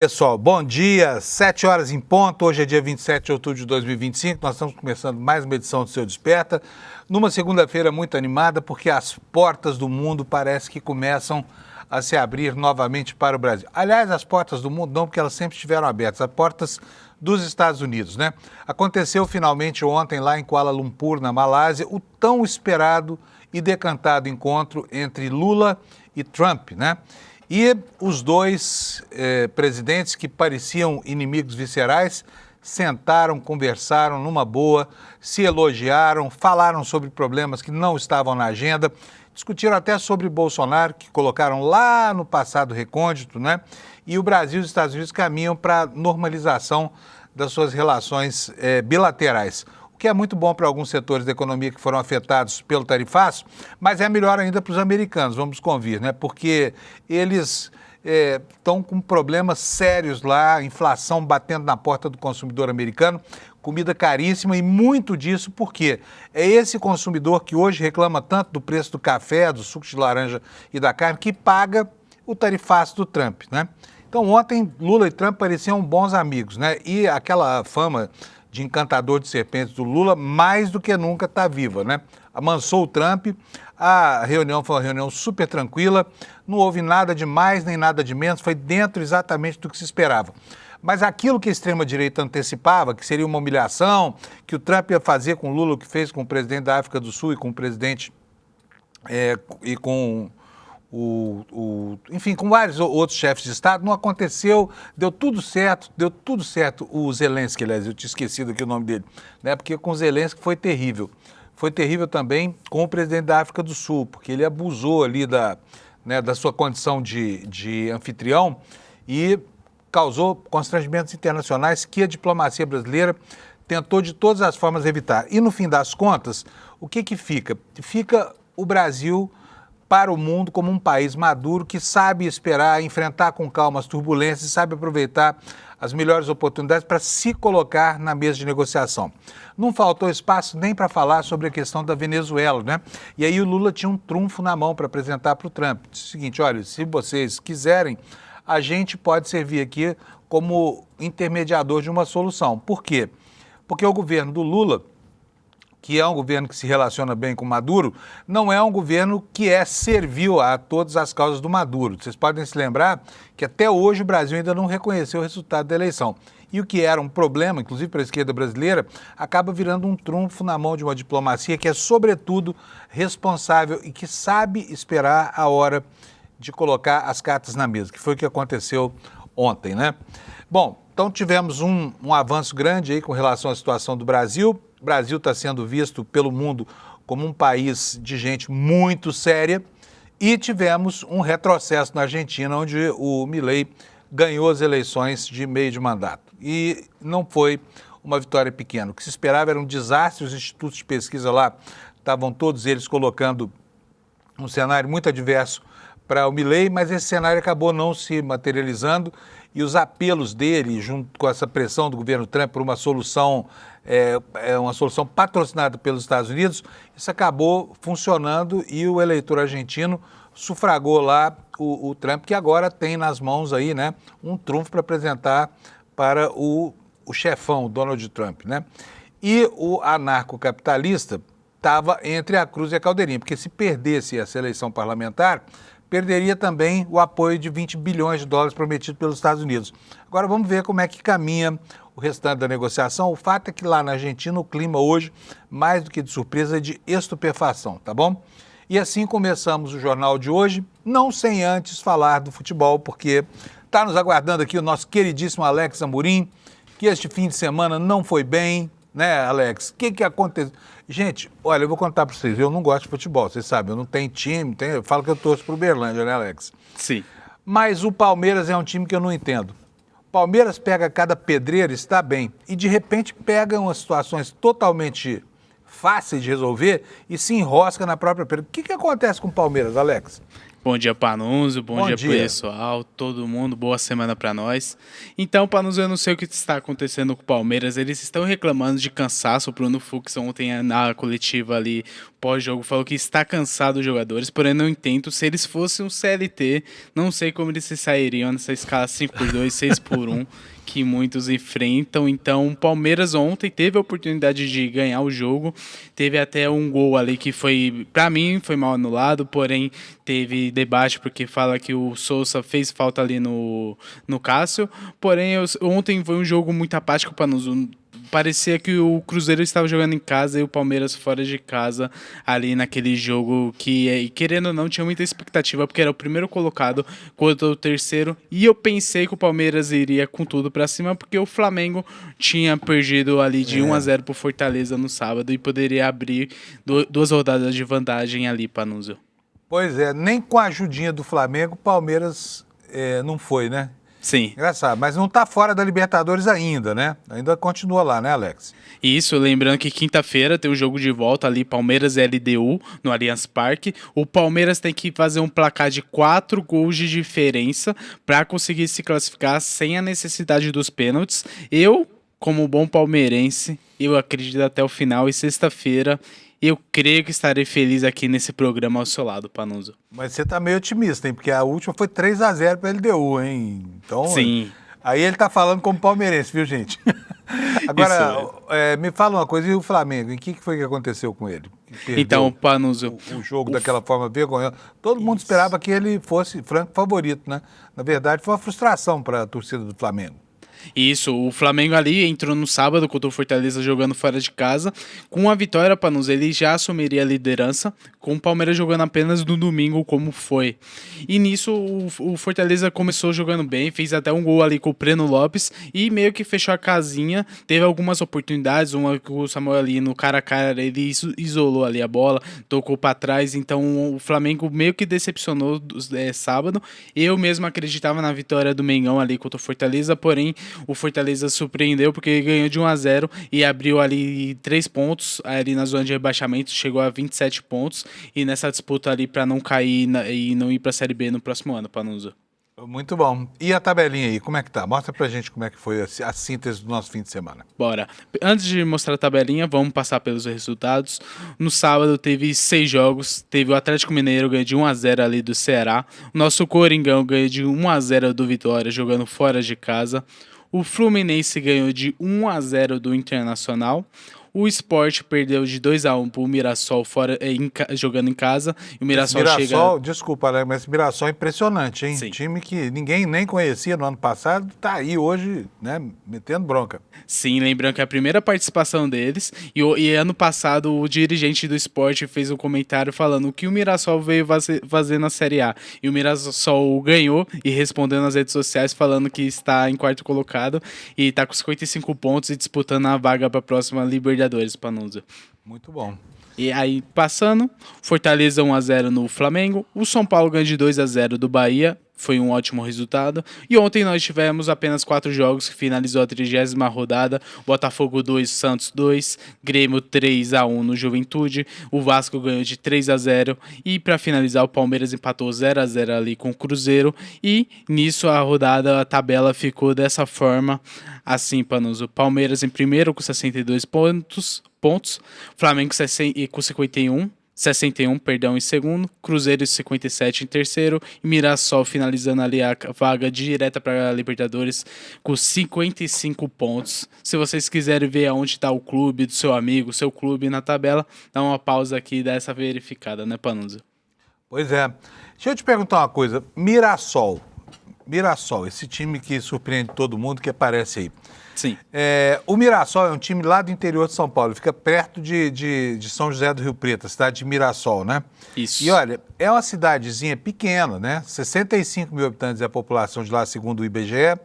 Pessoal, bom dia, 7 horas em ponto, hoje é dia 27 de outubro de 2025, nós estamos começando mais uma edição do Seu Desperta, numa segunda-feira muito animada, porque as portas do mundo parece que começam a se abrir novamente para o Brasil. Aliás, as portas do mundo não, porque elas sempre estiveram abertas, as portas dos Estados Unidos, né? Aconteceu finalmente ontem lá em Kuala Lumpur, na Malásia, o tão esperado e decantado encontro entre Lula e Trump, né? E os dois presidentes que pareciam inimigos viscerais sentaram, conversaram numa boa, se elogiaram, falaram sobre problemas que não estavam na agenda, discutiram até sobre Bolsonaro, que colocaram lá no passado recôndito, né? E o Brasil e os Estados Unidos caminham para a normalização das suas relações bilaterais. O que é muito bom para alguns setores da economia que foram afetados pelo tarifaço, mas é melhor ainda para os americanos, vamos convir, né? Porque eles estão com problemas sérios lá, inflação batendo na porta do consumidor americano, comida caríssima e muito disso porque é esse consumidor que hoje reclama tanto do preço do café, do suco de laranja e da carne, que paga o tarifaço do Trump, né? Então ontem Lula e Trump pareciam bons amigos, né? E aquela fama de encantador de serpentes do Lula, mais do que nunca está viva, né? Amansou o Trump, a reunião foi uma reunião super tranquila, não houve nada de mais nem nada de menos, foi dentro exatamente do que se esperava. Mas aquilo que a extrema-direita antecipava, que seria uma humilhação, que o Trump ia fazer com o Lula o que fez com o presidente da África do Sul e com o presidente e com enfim, com vários outros chefes de Estado, não aconteceu, deu tudo certo. O Zelensky, aliás, eu tinha esquecido aqui o nome dele, né? Porque com o Zelensky foi terrível. Foi terrível também com o presidente da África do Sul, porque ele abusou ali da sua condição de anfitrião e causou constrangimentos internacionais que a diplomacia brasileira tentou de todas as formas evitar. E no fim das contas, o que fica? Fica o Brasil para o mundo como um país maduro que sabe esperar, enfrentar com calma as turbulências e sabe aproveitar as melhores oportunidades para se colocar na mesa de negociação. Não faltou espaço nem para falar sobre a questão da Venezuela, né? E aí o Lula tinha um trunfo na mão para apresentar para o Trump. Disse o seguinte, olha, se vocês quiserem, a gente pode servir aqui como intermediador de uma solução. Por quê? Porque o governo do Lula, que é um governo que se relaciona bem com Maduro, não é um governo que é servil a todas as causas do Maduro. Vocês podem se lembrar que até hoje o Brasil ainda não reconheceu o resultado da eleição. E o que era um problema, inclusive para a esquerda brasileira, acaba virando um trunfo na mão de uma diplomacia que é, sobretudo, responsável e que sabe esperar a hora de colocar as cartas na mesa, que foi o que aconteceu ontem, né? Bom, então tivemos um avanço grande aí com relação à situação do Brasil. O Brasil está sendo visto pelo mundo como um país de gente muito séria e tivemos um retrocesso na Argentina, onde o Milei ganhou as eleições de meio de mandato. E não foi uma vitória pequena. O que se esperava era um desastre, os institutos de pesquisa lá estavam todos eles colocando um cenário muito adverso para o Milei, mas esse cenário acabou não se materializando e os apelos dele, junto com essa pressão do governo Trump por uma solução patrocinada pelos Estados Unidos, isso acabou funcionando e o eleitor argentino sufragou lá o Trump, que agora tem nas mãos aí, né, um trunfo para apresentar para o chefão, o Donald Trump, né? E o anarcocapitalista estava entre a cruz e a caldeirinha, porque se perdesse essa eleição parlamentar, perderia também o apoio de 20 bilhões de dólares prometido pelos Estados Unidos. Agora vamos ver como é que caminha o restante da negociação. O fato é que lá na Argentina o clima hoje, mais do que de surpresa, é de estupefação, tá bom? E assim começamos o jornal de hoje, não sem antes falar do futebol, porque está nos aguardando aqui o nosso queridíssimo Alex Amorim, que este fim de semana não foi bem, né, Alex? O que aconteceu? Gente, olha, eu vou contar para vocês, eu não gosto de futebol, vocês sabem, eu não tenho time, eu falo que eu torço para o Uberlândia, né, Alex? Sim. Mas o Palmeiras é um time que eu não entendo. O Palmeiras pega cada pedreira, está bem, e de repente pega umas situações totalmente fáceis de resolver e se enrosca na própria pedreira. O que acontece com o Palmeiras, Alex? Bom dia, Panunzio. Bom dia, pessoal. Todo mundo. Boa semana para nós. Então, Panunzio, eu não sei o que está acontecendo com o Palmeiras. Eles estão reclamando de cansaço. O Bruno Fux ontem na coletiva ali, pós-jogo, falou que está cansado os jogadores. Porém, não entendo. Se eles fossem um CLT, não sei como eles se sairiam nessa escala 5x2, 6x1. Que muitos enfrentam. Então, o Palmeiras ontem teve a oportunidade de ganhar o jogo. Teve até um gol ali que foi, para mim, foi mal anulado, porém teve debate porque fala que o Sousa fez falta ali no Cássio. Porém, ontem foi um jogo muito apático para nós. Parecia que o Cruzeiro estava jogando em casa e o Palmeiras fora de casa ali naquele jogo que, querendo ou não, tinha muita expectativa porque era o primeiro colocado contra o terceiro e eu pensei que o Palmeiras iria com tudo para cima porque o Flamengo tinha perdido ali de 1-0 pro Fortaleza no sábado e poderia abrir 2 rodadas de vantagem ali, Panunzio. Pois é, nem com a ajudinha do Flamengo o Palmeiras não foi, né? Sim. Engraçado, mas não está fora da Libertadores ainda, né? Ainda continua lá, né, Alex? Isso, lembrando que quinta-feira tem o jogo de volta ali, Palmeiras e LDU, no Allianz Parque. O Palmeiras tem que fazer um placar de 4 gols de diferença para conseguir se classificar sem a necessidade dos pênaltis. Eu, como bom palmeirense, eu acredito até o final e sexta-feira eu creio que estarei feliz aqui nesse programa ao seu lado, Panunzio. Mas você tá meio otimista, hein? Porque a última foi 3-0 para a LDU, hein? Então, sim. Aí ele tá falando como palmeirense, viu, gente? Agora, me fala uma coisa, e o Flamengo? O que foi que aconteceu com ele? Então, Panunzio, o jogo daquela forma vergonhosa. Todo mundo esperava que ele fosse franco favorito, né? Na verdade, foi uma frustração para a torcida do Flamengo. Isso, o Flamengo ali entrou no sábado contra o Fortaleza jogando fora de casa. Com a vitória, Panus, ele já assumiria a liderança, com o Palmeiras jogando apenas no domingo, como foi. E nisso, o Fortaleza começou jogando bem, fez até um gol ali com o Breno Lopes e meio que fechou a casinha. Teve algumas oportunidades, uma com o Samuel ali no cara a cara, ele isolou ali a bola, tocou para trás. Então o Flamengo meio que decepcionou sábado. Eu mesmo acreditava na vitória do Mengão ali contra o Fortaleza, porém o Fortaleza surpreendeu porque ganhou de 1-0 e abriu ali 3 pontos ali na zona de rebaixamento, chegou a 27 pontos e nessa disputa ali para não cair e não ir para a Série B no próximo ano, Panunzio. Muito bom. E a tabelinha aí, como é que tá? Mostra pra gente como é que foi a síntese do nosso fim de semana. Bora. Antes de mostrar a tabelinha, vamos passar pelos resultados. No sábado teve 6 jogos, teve o Atlético Mineiro ganhando de 1-0 ali do Ceará, o nosso Coringão ganhou de 1-0 do Vitória jogando fora de casa. O Fluminense ganhou de 1-0 do Internacional. O Sport perdeu de 2-1 pro Mirassol jogando em casa. E o Mirassol chega... Desculpa, né, mas esse Mirassol é impressionante, hein? Sim. Time que ninguém nem conhecia no ano passado, tá aí hoje, né, metendo bronca. Sim, lembrando que é a primeira participação deles. E ano passado o dirigente do Sport fez um comentário falando o que o Mirassol veio fazer na Série A. E o Mirassol ganhou e respondeu nas redes sociais falando que está em quarto colocado e está com 55 pontos e disputando a vaga para a próxima Libertadores, Panunzio. Muito bom. E aí, passando, Fortaleza 1-0 no Flamengo, o São Paulo ganha de 2-0 do Bahia, foi um ótimo resultado. E ontem nós tivemos apenas 4 jogos, que finalizou a 30ª rodada, Botafogo 2, Santos 2, Grêmio 3-1 no Juventude, o Vasco ganhou de 3-0 e para finalizar o Palmeiras empatou 0-0 ali com o Cruzeiro e nisso a tabela ficou dessa forma, assim, Panos, o Palmeiras em primeiro com 62 pontos, Flamengo com 61 em segundo, Cruzeiro 57 em terceiro e Mirassol finalizando ali a vaga direta para a Libertadores com 55 pontos. Se vocês quiserem ver aonde está o clube do seu amigo, seu clube na tabela, dá uma pausa aqui e dá essa verificada, né, Panunzio? Pois é. Deixa eu te perguntar uma coisa. Mirassol, esse time que surpreende todo mundo, que aparece aí. Sim. O Mirassol é um time lá do interior de São Paulo, fica perto de São José do Rio Preto, a cidade de Mirassol, né? Isso. E olha, é uma cidadezinha pequena, né? 65 mil habitantes é a população de lá, segundo o IBGE.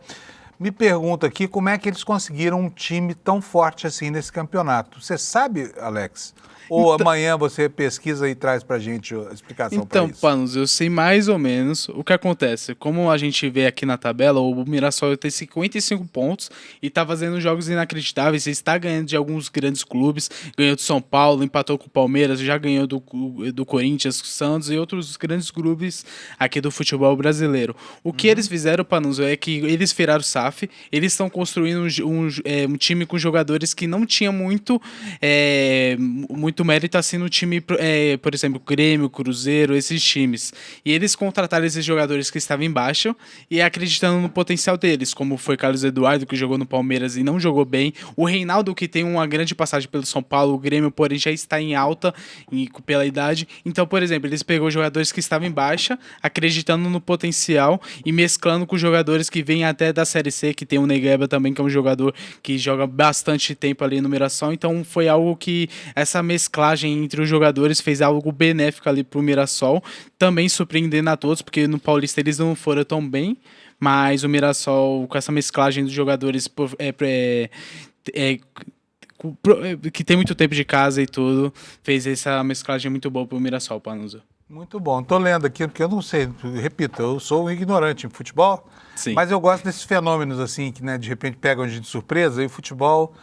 Me pergunto aqui como é que eles conseguiram um time tão forte assim nesse campeonato. Você sabe, Alex? Ou amanhã você pesquisa e traz pra gente a explicação para isso? Então, Panos, eu sei mais ou menos o que acontece. Como a gente vê aqui na tabela, o Mirassol tem 55 pontos e tá fazendo jogos inacreditáveis. Ele está ganhando de alguns grandes clubes. Ganhou do São Paulo, empatou com o Palmeiras, já ganhou do Corinthians, Santos e outros grandes clubes aqui do futebol brasileiro. O que eles fizeram, Panos, é que eles viraram SAF. Eles estão construindo um time com jogadores que não tinha muito mérito assim no time, por exemplo, Grêmio, Cruzeiro, esses times. E eles contrataram esses jogadores que estavam embaixo e acreditando no potencial deles, como foi Carlos Eduardo, que jogou no Palmeiras e não jogou bem. O Reinaldo, que tem uma grande passagem pelo São Paulo, o Grêmio, porém, já está em alta pela idade. Então, por exemplo, eles pegou jogadores que estavam em baixa, acreditando no potencial e mesclando com jogadores que vêm até da Série C, que tem o Negueba também, que é um jogador que joga bastante tempo ali no Mirassol. Então, foi algo que essa mesclagem entre os jogadores fez algo benéfico ali pro Mirassol, também surpreendendo a todos, porque no Paulista eles não foram tão bem, mas o Mirassol, com essa mesclagem dos jogadores que tem muito tempo de casa e tudo, fez essa mesclagem muito boa pro Mirassol, Panuso. Muito bom. Tô lendo aqui, porque eu não sei, repito, eu sou um ignorante em futebol, Sim. Mas eu gosto desses fenômenos assim, que de repente pegam a gente de surpresa, e o futebol,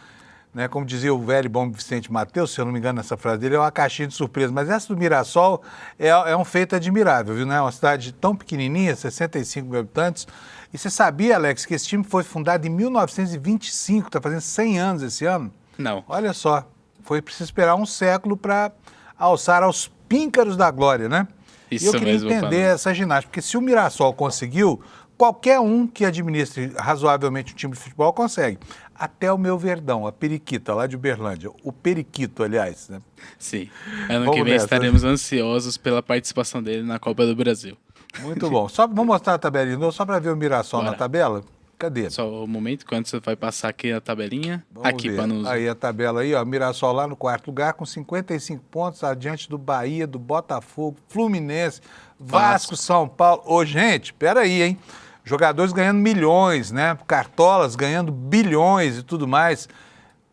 como dizia o velho e bom Vicente Mateus, se eu não me engano nessa frase dele, é uma caixinha de surpresa. Mas essa do Mirassol é um feito admirável, viu? É uma cidade tão pequenininha, 65 mil habitantes. E você sabia, Alex, que esse time foi fundado em 1925, está fazendo 100 anos esse ano? Não. Olha só, foi preciso esperar um século para alçar aos píncaros da glória, né? Isso e eu queria mesmo, entender essa ginástica, porque se o Mirassol conseguiu, qualquer um que administre razoavelmente um time de futebol consegue. Até o meu Verdão, a Periquita, lá de Uberlândia. O Periquito, aliás, né? Sim. Ano que vem estaremos ansiosos pela participação dele na Copa do Brasil. Muito bom. Vamos mostrar a tabelinha, só para ver o Mirassol na tabela? Cadê? Só um momento, quando você vai passar aqui a tabelinha. Vamos aqui, ver. Panuso. Aí a tabela aí, ó. Mirassol lá no quarto lugar com 55 pontos, adiante do Bahia, do Botafogo, Fluminense, Vasco, São Paulo. Ô, gente, peraí, hein? Jogadores ganhando milhões, né? Cartolas ganhando bilhões e tudo mais,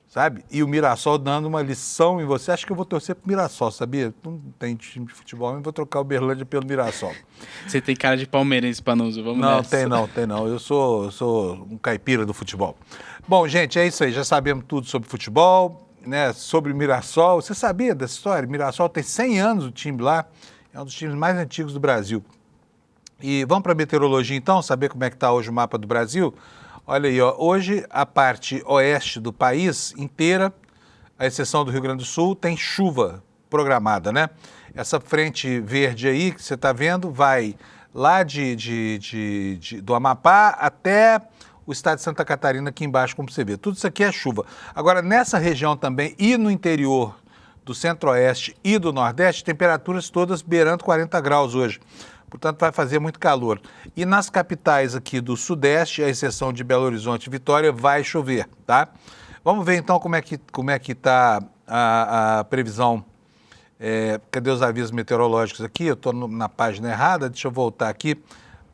sabe? E o Mirassol dando uma lição em você. Acho que eu vou torcer pro Mirassol, sabia? Não tem time de futebol, mas vou trocar o Uberlândia pelo Mirassol. Você tem cara de palmeirense, Panuso. Vamos não, nessa. Tem não. Eu sou um caipira do futebol. Bom, gente, é isso aí. Já sabemos tudo sobre futebol, né? Sobre o Mirassol. Você sabia dessa história? O Mirassol tem 100 anos o time lá. É um dos times mais antigos do Brasil. E vamos para a meteorologia então, saber como é que está hoje o mapa do Brasil? Olha aí, ó, hoje a parte oeste do país inteira, à exceção do Rio Grande do Sul, tem chuva programada, né? Essa frente verde aí que você está vendo vai lá do Amapá até o estado de Santa Catarina aqui embaixo, como você vê. Tudo isso aqui é chuva. Agora, nessa região também e no interior do centro-oeste e do nordeste, temperaturas todas beirando 40 graus hoje. Portanto, vai fazer muito calor. E nas capitais aqui do Sudeste, à exceção de Belo Horizonte e Vitória, vai chover, tá? Vamos ver então como é que está a previsão. Cadê os avisos meteorológicos aqui? Eu estou na página errada, deixa eu voltar aqui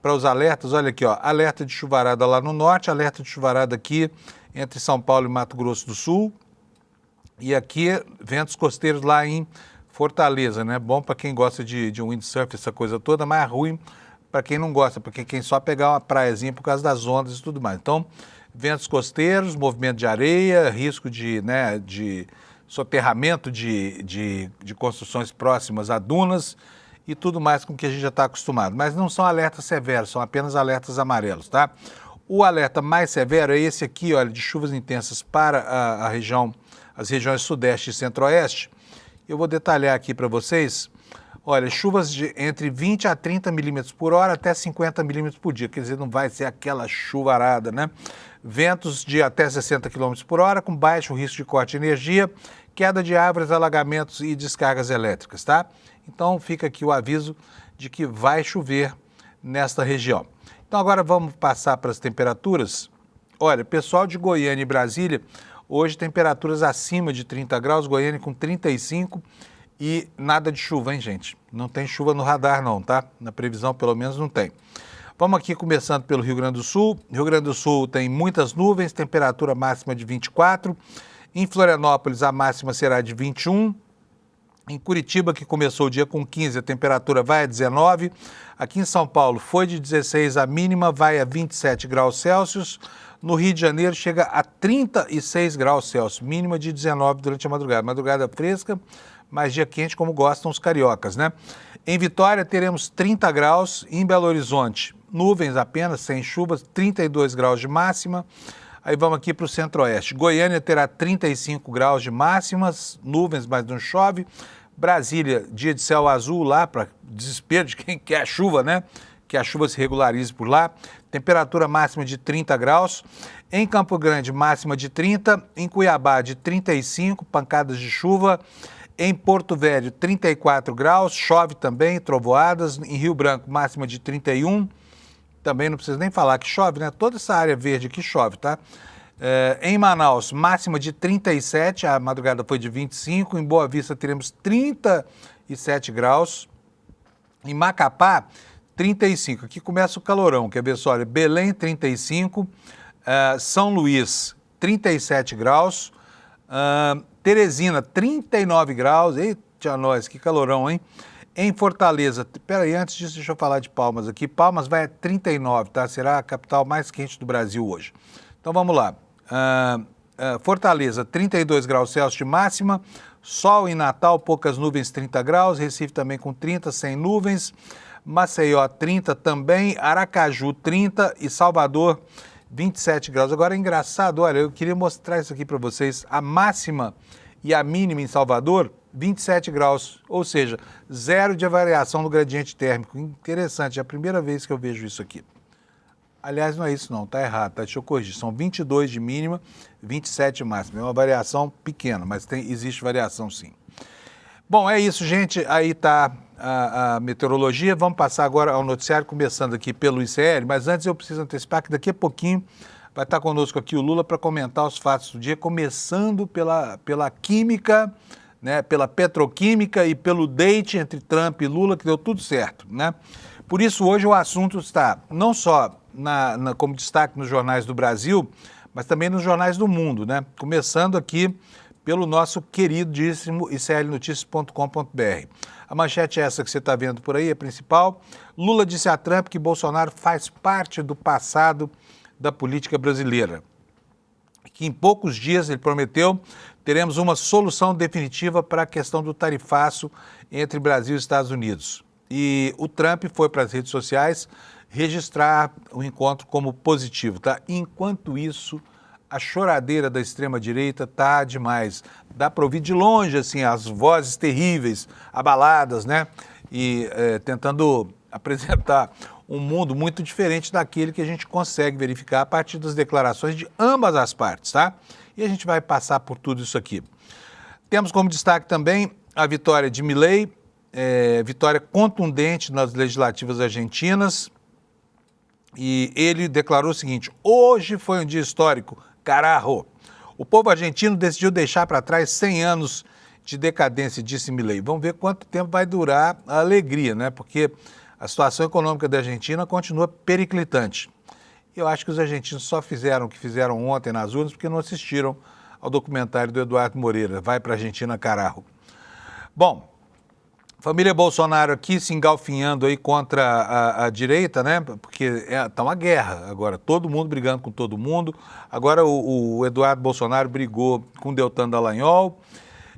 para os alertas. Olha aqui, ó, alerta de chuvarada lá no norte, alerta de chuvarada aqui entre São Paulo e Mato Grosso do Sul. E aqui, ventos costeiros lá em Fortaleza, né? Bom para quem gosta de windsurf, essa coisa toda, mas ruim para quem não gosta, porque quem só pegar uma praiazinha por causa das ondas e tudo mais. Então, ventos costeiros, movimento de areia, risco de soterramento de construções próximas a dunas e tudo mais com que a gente já está acostumado. Mas não são alertas severos, são apenas alertas amarelos, tá? O alerta mais severo é esse aqui, olha, de chuvas intensas para as regiões sudeste e centro-oeste. Eu vou detalhar aqui para vocês, olha, chuvas de entre 20 a 30 milímetros por hora até 50 milímetros por dia, quer dizer, não vai ser aquela chuvarada, né? Ventos de até 60 quilômetros por hora, com baixo risco de corte de energia, queda de árvores, alagamentos e descargas elétricas, tá? Então fica aqui o aviso de que vai chover nesta região. Então agora vamos passar para as temperaturas. Olha, pessoal de Goiânia e Brasília, hoje temperaturas acima de 30 graus, Goiânia com 35 e nada de chuva, hein, gente? Não tem chuva no radar não, tá? Na previsão pelo menos não tem. Vamos aqui começando pelo Rio Grande do Sul. Rio Grande do Sul tem muitas nuvens, temperatura máxima de 24. Em Florianópolis a máxima será de 21. Em Curitiba, que começou o dia com 15, a temperatura vai a 19. Aqui em São Paulo foi de 16 a mínima, vai a 27 graus Celsius. No Rio de Janeiro chega a 36 graus Celsius, mínima de 19 durante a madrugada. Madrugada fresca, mas dia quente como gostam os cariocas, né? Em Vitória teremos 30 graus, em Belo Horizonte nuvens apenas, sem chuvas, 32 graus de máxima. Aí vamos aqui para o centro-oeste. Goiânia terá 35 graus de máximas, nuvens, mas não chove. Brasília, dia de céu azul lá, para desespero de quem quer a chuva, né? Que a chuva se regularize por lá. Temperatura máxima de 30 graus. Em Campo Grande, máxima de 30. Em Cuiabá, de 35, pancadas de chuva. Em Porto Velho, 34 graus, chove também, trovoadas. Em Rio Branco, máxima de 31. Também não precisa nem falar que chove, né? Toda essa área verde aqui chove, tá? Em Manaus, máxima de 37, a madrugada foi de 25. Em Boa Vista teremos 37 graus. Em Macapá, 35. Aqui começa o calorão, quer ver só? Olha, Belém, 35. São Luís, 37 graus. Teresina, 39 graus. Eita, nós, que calorão, hein? Em Fortaleza, peraí, antes disso, deixa eu falar de Palmas aqui. Palmas vai a 39, tá? Será a capital mais quente do Brasil hoje. Então vamos lá. Fortaleza, 32 graus Celsius de máxima. Sol em Natal, poucas nuvens, 30 graus. Recife também com 30, sem nuvens. Maceió, 30 também. Aracaju, 30 e Salvador, 27 graus. Agora é engraçado, olha, eu queria mostrar isso aqui para vocês. A máxima e a mínima em Salvador, 27 graus, ou seja, zero de variação no gradiente térmico. Interessante, é a primeira vez que eu vejo isso aqui. Aliás, não é isso não, tá errado, tá? Deixa eu corrigir, são 22 de mínima, 27 de máxima. É uma variação pequena, mas existe variação sim. Bom, é isso, gente, aí tá a meteorologia. Vamos passar agora ao noticiário, começando aqui pelo ICL, mas antes eu preciso antecipar que daqui a pouquinho vai estar conosco aqui o Lula para comentar os fatos do dia, começando pela química, né, pela petroquímica e pelo date entre Trump e Lula, que deu tudo certo, né? Por isso, hoje o assunto está não só como destaque nos jornais do Brasil, mas também nos jornais do mundo, né? Começando aqui pelo nosso queridíssimo iclnoticias.com.br. A manchete é essa que você está vendo por aí, a principal. Lula disse a Trump que Bolsonaro faz parte do passado da política brasileira. Que em poucos dias, ele prometeu, teremos uma solução definitiva para a questão do tarifaço entre Brasil e Estados Unidos. E o Trump foi para as redes sociais registrar o encontro como positivo, tá? Enquanto isso, a choradeira da extrema-direita tá demais. Dá para ouvir de longe, assim, as vozes terríveis, abaladas, né? E tentando apresentar um mundo muito diferente daquele que a gente consegue verificar a partir das declarações de ambas as partes, tá? E a gente vai passar por tudo isso aqui. Temos como destaque também a vitória de Milei, vitória contundente nas legislativas argentinas. E ele declarou o seguinte: hoje foi um dia histórico, carajo. O povo argentino decidiu deixar para trás 100 anos de decadência, disse Milei. Vamos ver quanto tempo vai durar a alegria, né? Porque a situação econômica da Argentina continua periclitante. Eu acho que os argentinos só fizeram o que fizeram ontem nas urnas porque não assistiram ao documentário do Eduardo Moreira, Vai para a Argentina, carajo. Bom, família Bolsonaro aqui se engalfinhando aí contra a direita, né? Porque tá uma guerra agora, todo mundo brigando com todo mundo. Agora o Eduardo Bolsonaro brigou com o Deltan Dallagnol.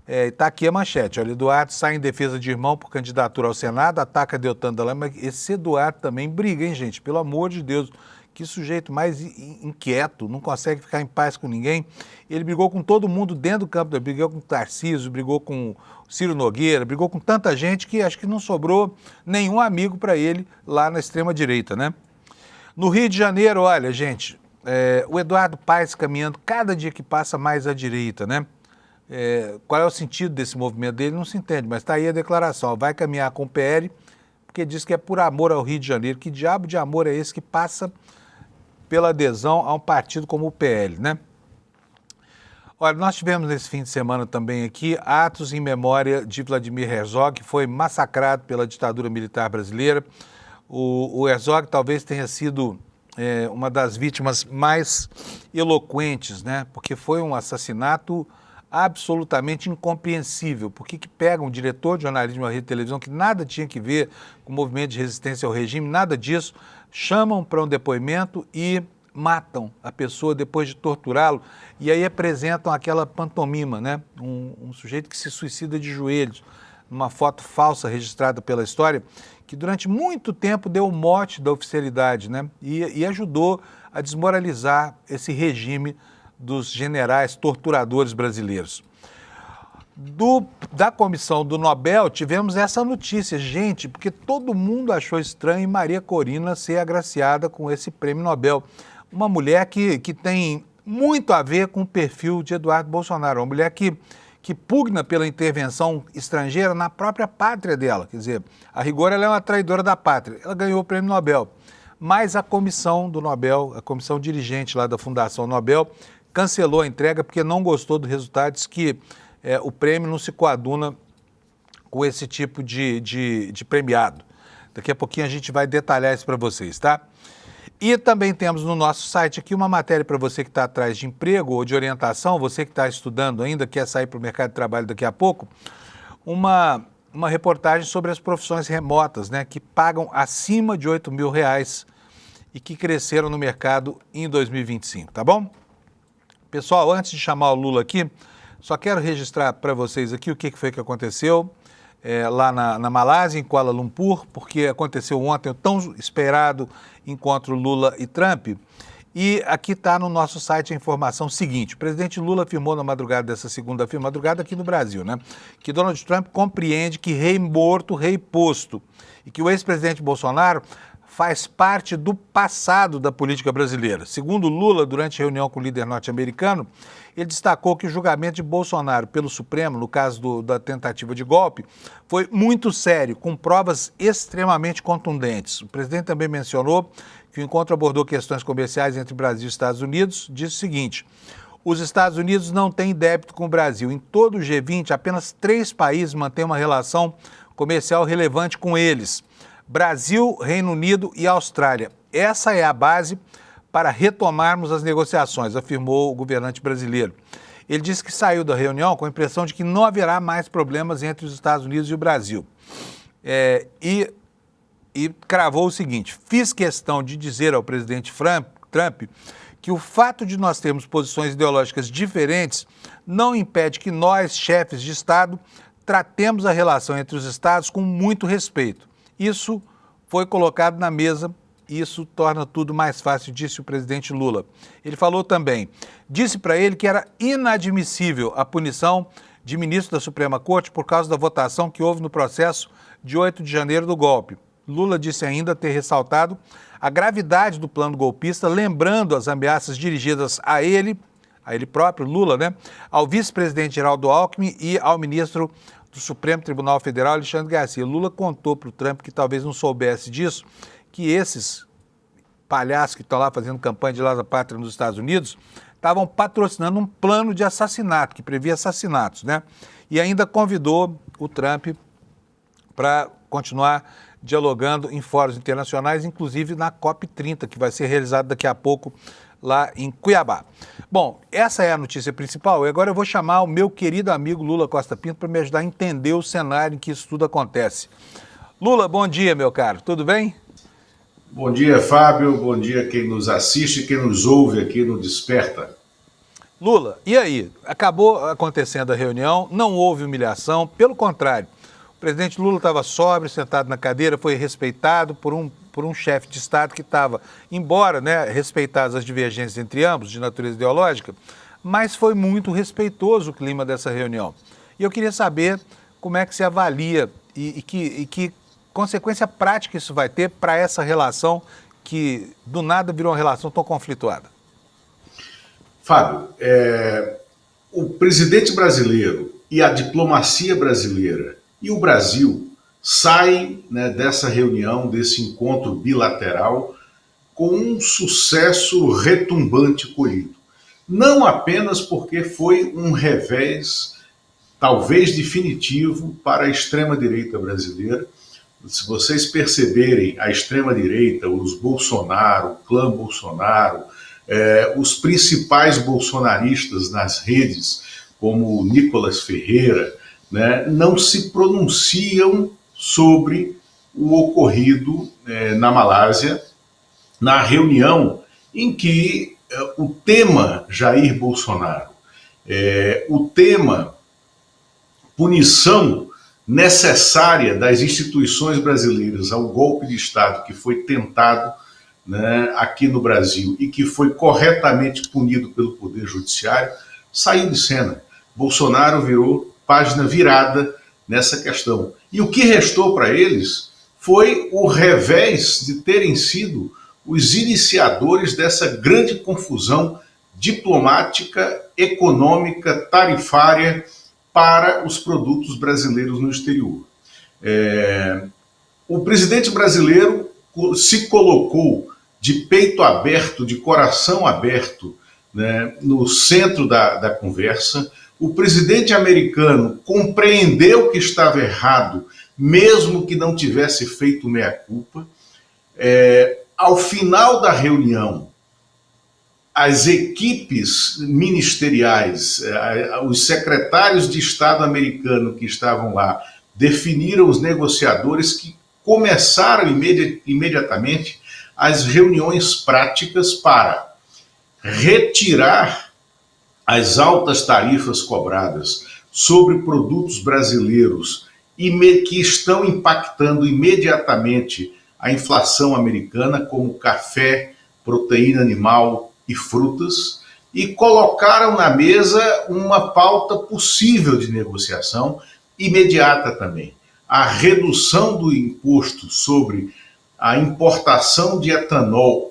Está aqui a manchete, olha, Eduardo sai em defesa de irmão por candidatura ao Senado, ataca Deltan Dallagnol, mas esse Eduardo também briga, hein, gente? Pelo amor de Deus, que sujeito mais inquieto, não consegue ficar em paz com ninguém. Ele brigou com todo mundo dentro do campo, brigou com o Tarcísio, brigou com o Ciro Nogueira, brigou com tanta gente que acho que não sobrou nenhum amigo para ele lá na extrema-direita, né? No Rio de Janeiro, olha, gente, o Eduardo Paes caminhando cada dia que passa mais à direita, né? Qual é o sentido desse movimento dele? Não se entende, mas está aí a declaração. Vai caminhar com o PL, porque diz que é por amor ao Rio de Janeiro. Que diabo de amor é esse que passa pela adesão a um partido como o PL, né? Olha, nós tivemos nesse fim de semana também aqui atos em memória de Vladimir Herzog, que foi massacrado pela ditadura militar brasileira. O Herzog talvez tenha sido uma das vítimas mais eloquentes, né? Porque foi um assassinato absolutamente incompreensível. Por que pegam um diretor de jornalismo de uma rede de televisão que nada tinha que ver com o movimento de resistência ao regime, nada disso, chamam para um depoimento e matam a pessoa depois de torturá-lo e aí apresentam aquela pantomima, né? Um sujeito que se suicida de joelhos, numa foto falsa registrada pela história, que durante muito tempo deu o mote da oficialidade, né? E ajudou a desmoralizar esse regime dos generais torturadores brasileiros. Da comissão do Nobel, tivemos essa notícia, gente, porque todo mundo achou estranho Maria Corina ser agraciada com esse prêmio Nobel. Uma mulher que tem muito a ver com o perfil de Eduardo Bolsonaro, uma mulher que pugna pela intervenção estrangeira na própria pátria dela. Quer dizer, a rigor ela é uma traidora da pátria. Ela ganhou o prêmio Nobel. Mas a comissão do Nobel, a comissão dirigente lá da Fundação Nobel, cancelou a entrega porque não gostou do resultado, diz que o prêmio não se coaduna com esse tipo de premiado. Daqui a pouquinho a gente vai detalhar isso para vocês, tá? E também temos no nosso site aqui uma matéria para você que está atrás de emprego ou de orientação, você que está estudando ainda, quer sair para o mercado de trabalho daqui a pouco, uma reportagem sobre as profissões remotas, né, que pagam acima de R$ 8.000 e que cresceram no mercado em 2025, tá bom? Pessoal, antes de chamar o Lula aqui, só quero registrar para vocês aqui o que foi que aconteceu lá na Malásia, em Kuala Lumpur, porque aconteceu ontem o tão esperado encontro Lula e Trump. E aqui está no nosso site a informação seguinte: o presidente Lula afirmou na madrugada dessa segunda-feira, madrugada aqui no Brasil, né, que Donald Trump compreende que rei morto, rei posto, e que o ex-presidente Bolsonaro faz parte do passado da política brasileira. Segundo Lula, durante reunião com o líder norte-americano, ele destacou que o julgamento de Bolsonaro pelo Supremo, no caso da tentativa de golpe, foi muito sério, com provas extremamente contundentes. O presidente também mencionou que o encontro abordou questões comerciais entre Brasil e Estados Unidos. Disse o seguinte: os Estados Unidos não têm débito com o Brasil. Em todo o G20, apenas 3 países mantêm uma relação comercial relevante com eles: Brasil, Reino Unido e Austrália. Essa é a base para retomarmos as negociações, afirmou o governante brasileiro. Ele disse que saiu da reunião com a impressão de que não haverá mais problemas entre os Estados Unidos e o Brasil. E cravou o seguinte: fiz questão de dizer ao presidente Trump que o fato de nós termos posições ideológicas diferentes não impede que nós, chefes de Estado, tratemos a relação entre os Estados com muito respeito. Isso foi colocado na mesa e isso torna tudo mais fácil, disse o presidente Lula. Ele falou também, disse para ele que era inadmissível a punição de ministro da Suprema Corte por causa da votação que houve no processo de 8 de janeiro do golpe. Lula disse ainda ter ressaltado a gravidade do plano golpista, lembrando as ameaças dirigidas a ele próprio, Lula, né, ao vice-presidente Geraldo Alckmin e ao ministro do Supremo Tribunal Federal, Alexandre Garcia. Lula contou para o Trump, que talvez não soubesse disso, que esses palhaços que estão lá fazendo campanha de Lesa Pátria nos Estados Unidos estavam patrocinando um plano de assassinato, que previa assassinatos, né? E ainda convidou o Trump para continuar dialogando em fóruns internacionais, inclusive na COP30, que vai ser realizada daqui a pouco lá em Cuiabá. Bom, essa é a notícia principal e agora eu vou chamar o meu querido amigo Lula Costa Pinto para me ajudar a entender o cenário em que isso tudo acontece. Lula, bom dia, meu caro, tudo bem? Bom dia, Fábio, bom dia quem nos assiste, quem nos ouve aqui no Desperta. Lula, e aí? Acabou acontecendo a reunião, não houve humilhação, pelo contrário, o presidente Lula estava sóbrio, sentado na cadeira, foi respeitado por um chefe de Estado que estava, embora, né, respeitadas as divergências entre ambos, de natureza ideológica, mas foi muito respeitoso o clima dessa reunião. E eu queria saber como é que se avalia e que consequência prática isso vai ter para essa relação que do nada virou uma relação tão conflituada. Fábio, o presidente brasileiro e a diplomacia brasileira e o Brasil saem, né, dessa reunião, desse encontro bilateral, com um sucesso retumbante colhido. Não apenas porque foi um revés, talvez definitivo, para a extrema-direita brasileira. Se vocês perceberem, a extrema-direita, os Bolsonaro, o clã Bolsonaro, os principais bolsonaristas nas redes, como Nicolas Ferreira, né, não se pronunciam sobre o ocorrido na Malásia, na reunião em que o tema Jair Bolsonaro, o tema punição necessária das instituições brasileiras ao golpe de Estado que foi tentado, né, aqui no Brasil e que foi corretamente punido pelo Poder Judiciário, saiu de cena. Bolsonaro virou página virada nessa questão. E o que restou para eles foi o revés de terem sido os iniciadores dessa grande confusão diplomática, econômica, tarifária para os produtos brasileiros no exterior. O presidente brasileiro se colocou de peito aberto, de coração aberto, né, no centro da conversa. O presidente americano compreendeu que estava errado, mesmo que não tivesse feito meia-culpa. Ao final da reunião, as equipes ministeriais, os secretários de Estado americano que estavam lá, definiram os negociadores que começaram imediatamente as reuniões práticas para retirar as altas tarifas cobradas sobre produtos brasileiros que estão impactando imediatamente a inflação americana, como café, proteína animal e frutas, e colocaram na mesa uma pauta possível de negociação imediata também. A redução do imposto sobre a importação de etanol,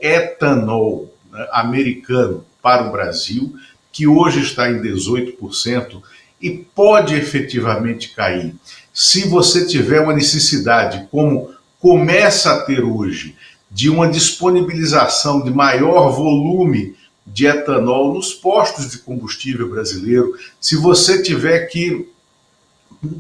né, americano para o Brasil, que hoje está em 18% e pode efetivamente cair. Se você tiver uma necessidade, como começa a ter hoje, de uma disponibilização de maior volume de etanol nos postos de combustível brasileiro, se você tiver que,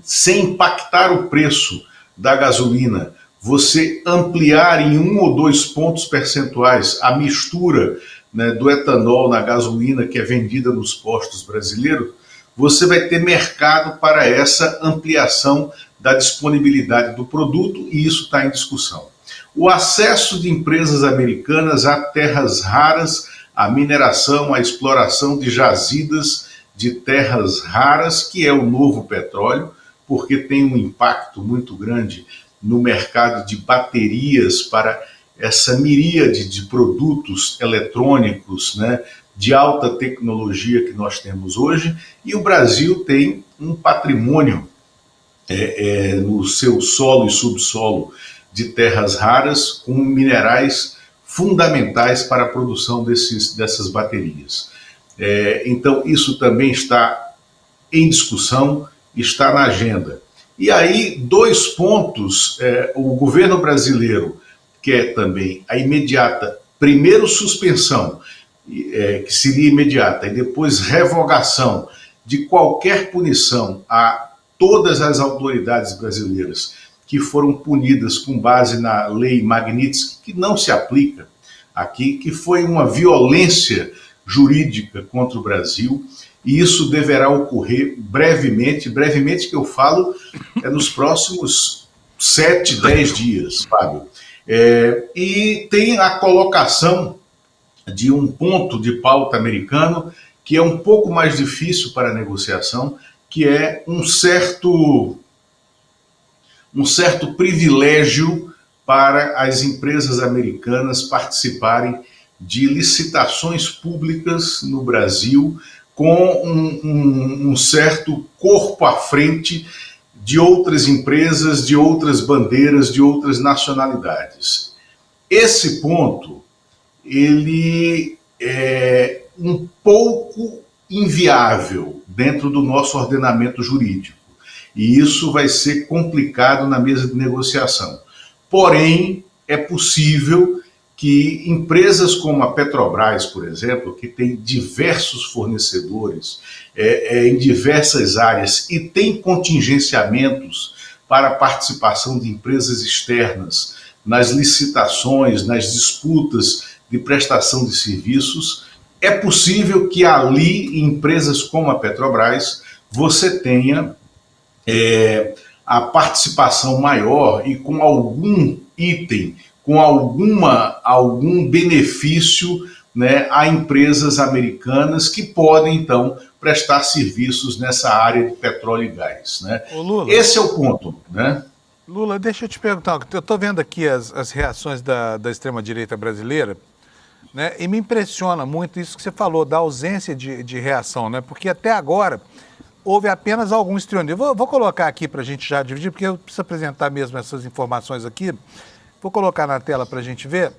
sem impactar o preço da gasolina, você ampliar em 1 ou 2 pontos percentuais a mistura, né, do etanol na gasolina que é vendida nos postos brasileiros, você vai ter mercado para essa ampliação da disponibilidade do produto, e isso está em discussão. O acesso de empresas americanas a terras raras, a mineração, a exploração de jazidas de terras raras, que é o novo petróleo, porque tem um impacto muito grande no mercado de baterias para essa miríade de produtos eletrônicos, né, de alta tecnologia que nós temos hoje, e o Brasil tem um patrimônio no seu solo e subsolo de terras raras com minerais fundamentais para a produção dessas baterias. Então, isso também está em discussão, está na agenda. E aí, 2 pontos, o governo brasileiro quer também a imediata, primeiro suspensão, que seria imediata, e depois revogação de qualquer punição a todas as autoridades brasileiras que foram punidas com base na lei Magnitsky, que não se aplica aqui, que foi uma violência jurídica contra o Brasil, e isso deverá ocorrer brevemente que eu falo nos próximos 7, 10 dias, Fábio. E tem a colocação de um ponto de pauta americano que é um pouco mais difícil para a negociação, que é um certo privilégio para as empresas americanas participarem de licitações públicas no Brasil com um certo corpo à frente de outras empresas, de outras bandeiras, de outras nacionalidades. Esse ponto, ele é um pouco inviável dentro do nosso ordenamento jurídico. E isso vai ser complicado na mesa de negociação. Porém, é possível que empresas como a Petrobras, por exemplo, que tem diversos fornecedores em diversas áreas e tem contingenciamentos para a participação de empresas externas nas licitações, nas disputas de prestação de serviços, é possível que ali, em empresas como a Petrobras, você tenha a participação maior e com algum item, com algum benefício, né, a empresas americanas que podem, então, prestar serviços nessa área de petróleo e gás. Né? Lula, esse é o ponto. Né? Lula, deixa eu te perguntar, eu estou vendo aqui as reações da extrema-direita brasileira, né, e me impressiona muito isso que você falou, da ausência de reação, né, porque até agora houve apenas algum estrionismo. Vou colocar aqui para a gente já dividir, porque eu preciso apresentar mesmo essas informações aqui. Vou colocar na tela para a gente ver.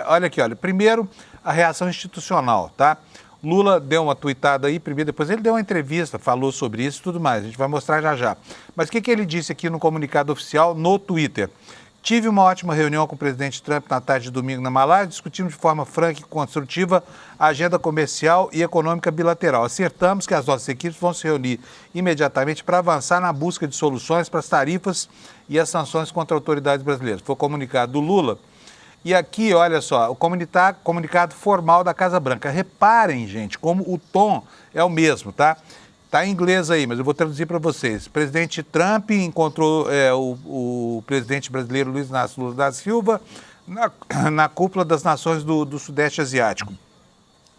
Olha aqui, olha. Primeiro, a reação institucional, tá? Lula deu uma tuitada aí, primeiro, depois ele deu uma entrevista, falou sobre isso e tudo mais. A gente vai mostrar já já. Mas o que ele disse aqui no comunicado oficial no Twitter? Tive uma ótima reunião com o presidente Trump na tarde de domingo na Malásia, discutimos de forma franca e construtiva a agenda comercial e econômica bilateral. Acertamos que as nossas equipes vão se reunir imediatamente para avançar na busca de soluções para as tarifas e as sanções contra autoridades brasileiras. Foi o comunicado do Lula. E aqui, olha só, o comunicado formal da Casa Branca. Reparem, gente, como o tom é o mesmo, tá? Está em inglês aí, mas eu vou traduzir para vocês. O presidente Trump encontrou o presidente brasileiro Luiz Inácio Lula da Silva na cúpula das nações do Sudeste Asiático.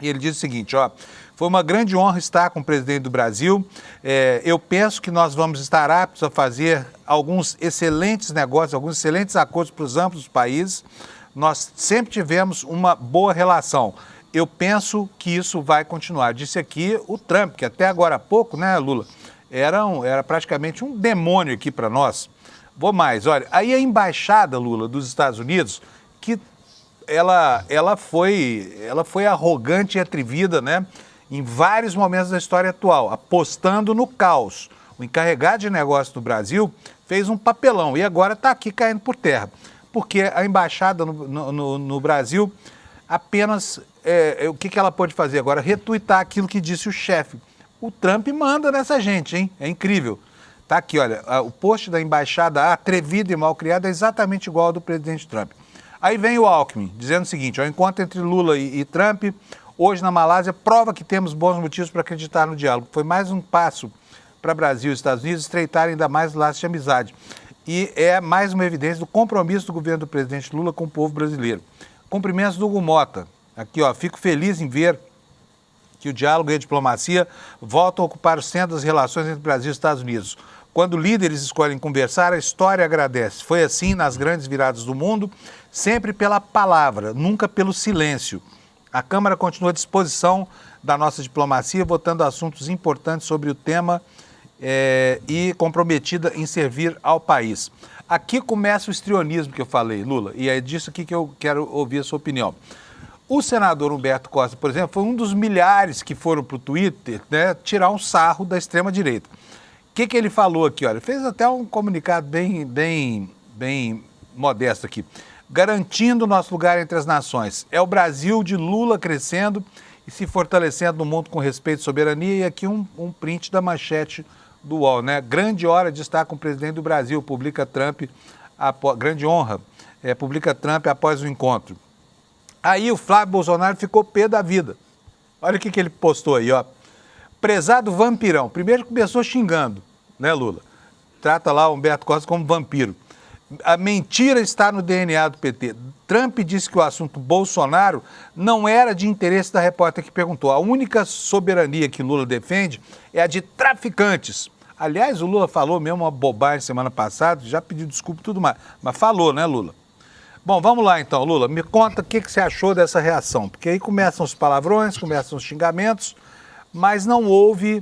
E ele diz o seguinte, ó, foi uma grande honra estar com o presidente do Brasil. Eu penso que nós vamos estar aptos a fazer alguns excelentes negócios, alguns excelentes acordos para os amplos países. Nós sempre tivemos uma boa relação. Eu penso que isso vai continuar. Disse aqui o Trump, que até agora há pouco, né, Lula, era praticamente um demônio aqui para nós. Vou mais, olha, aí a embaixada, Lula, dos Estados Unidos, que ela foi arrogante e atrevida, né, em vários momentos da história atual, apostando no caos. O encarregado de negócios do Brasil fez um papelão e agora está aqui caindo por terra, porque a embaixada no Brasil apenas, o que ela pode fazer agora? Retuitar aquilo que disse o chefe. O Trump manda nessa gente, hein? É incrível. Tá aqui, olha, o post da embaixada atrevido e mal criado é exatamente igual ao do presidente Trump. Aí vem o Alckmin, dizendo o seguinte, o encontro entre Lula e Trump, hoje na Malásia, prova que temos bons motivos para acreditar no diálogo. Foi mais um passo para Brasil e Estados Unidos estreitarem ainda mais laços de amizade. E é mais uma evidência do compromisso do governo do presidente Lula com o povo brasileiro. Cumprimentos do Hugo Mota. Aqui, ó, fico feliz em ver que o diálogo e a diplomacia voltam a ocupar o centro das relações entre Brasil e Estados Unidos. Quando líderes escolhem conversar, a história agradece. Foi assim nas grandes viradas do mundo, sempre pela palavra, nunca pelo silêncio. A Câmara continua à disposição da nossa diplomacia, votando assuntos importantes sobre o tema e comprometida em servir ao país. Aqui começa o histrionismo que eu falei, Lula, e é disso aqui que eu quero ouvir a sua opinião. O senador Humberto Costa, por exemplo, foi um dos milhares que foram para o Twitter, né, tirar um sarro da extrema-direita. O que ele falou aqui? Olha, fez até um comunicado bem modesto aqui. Garantindo nosso lugar entre as nações. É o Brasil de Lula crescendo e se fortalecendo no mundo com respeito e soberania. E aqui um print da manchete do UOL, né? Grande hora de estar com o presidente do Brasil, publica Trump, grande honra, publica Trump após o encontro. Aí o Flávio Bolsonaro ficou pé da vida. Olha o que ele postou aí, ó. Prezado vampirão. Primeiro começou xingando, né, Lula? Trata lá o Humberto Costa como vampiro. A mentira está no DNA do PT. Trump disse que o assunto Bolsonaro não era de interesse da repórter que perguntou. A única soberania que Lula defende é a de traficantes. Aliás, o Lula falou mesmo uma bobagem semana passada, já pediu desculpa e tudo mais. Mas falou, né, Lula? Bom, vamos lá então, Lula. Me conta o que você achou dessa reação. Porque aí começam os palavrões, começam os xingamentos, mas não houve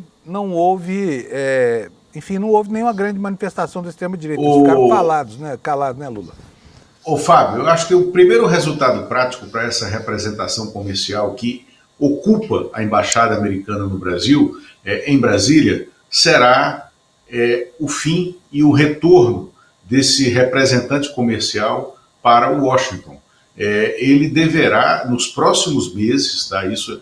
nenhuma grande manifestação da extrema-direita. Eles ficaram calados, né, Lula? Ô, Fábio, eu acho que o primeiro resultado prático para essa representação comercial que ocupa a Embaixada Americana no Brasil, em Brasília, será o fim e o retorno desse representante comercial para Washington. Ele deverá, nos próximos meses, tá, isso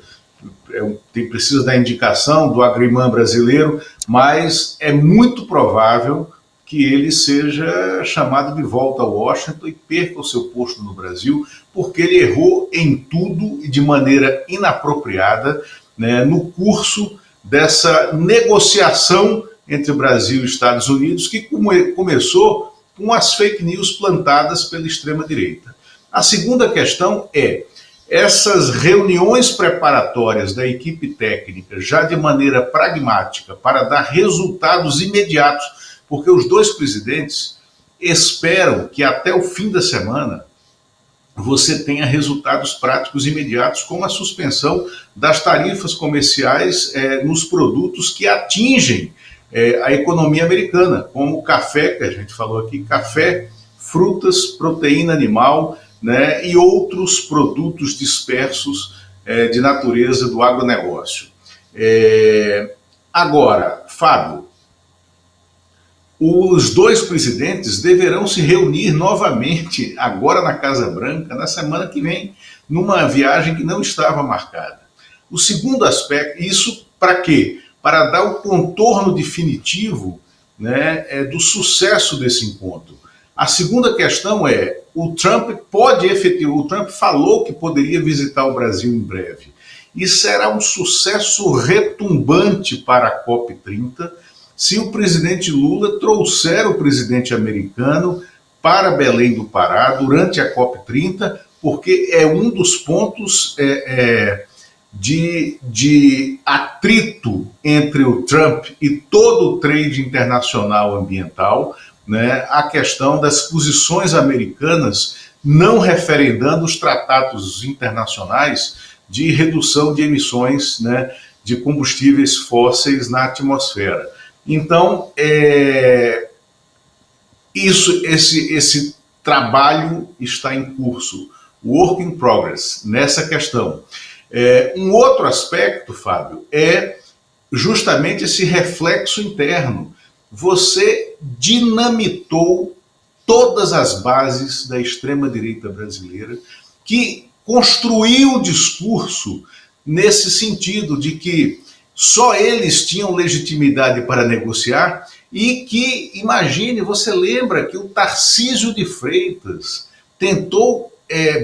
precisa da indicação do agrimã brasileiro, mas é muito provável que ele seja chamado de volta a Washington e perca o seu posto no Brasil, porque ele errou em tudo e de maneira inapropriada, né, no curso dessa negociação entre Brasil e Estados Unidos, que começou com as fake news plantadas pela extrema-direita. A segunda questão é essas reuniões preparatórias da equipe técnica, já de maneira pragmática, para dar resultados imediatos, porque os dois presidentes esperam que até o fim da semana você tenha resultados práticos imediatos, como a suspensão das tarifas comerciais nos produtos que atingem a economia americana, como o café, que a gente falou aqui, café, frutas, proteína animal, né, e outros produtos dispersos de natureza do agronegócio. Agora, Fábio, os dois presidentes deverão se reunir novamente agora na Casa Branca na semana que vem, numa viagem que não estava marcada. O segundo aspecto, isso para quê? Para dar o contorno definitivo, né, do sucesso desse encontro. A segunda questão é, o Trump falou que poderia visitar o Brasil em breve. E será um sucesso retumbante para a COP30 se o presidente Lula trouxer o presidente americano para Belém do Pará durante a COP30, porque é um dos pontos de atrito entre o Trump e todo o trade internacional ambiental, né, a questão das posições americanas não referendando os tratados internacionais de redução de emissões, né, de combustíveis fósseis na atmosfera. Então, esse trabalho está em curso, work in progress, nessa questão. Um outro aspecto, Fábio, é justamente esse reflexo interno. Você dinamitou todas as bases da extrema-direita brasileira, que construiu o discurso nesse sentido de que só eles tinham legitimidade para negociar e que, imagine, você lembra que o Tarcísio de Freitas tentou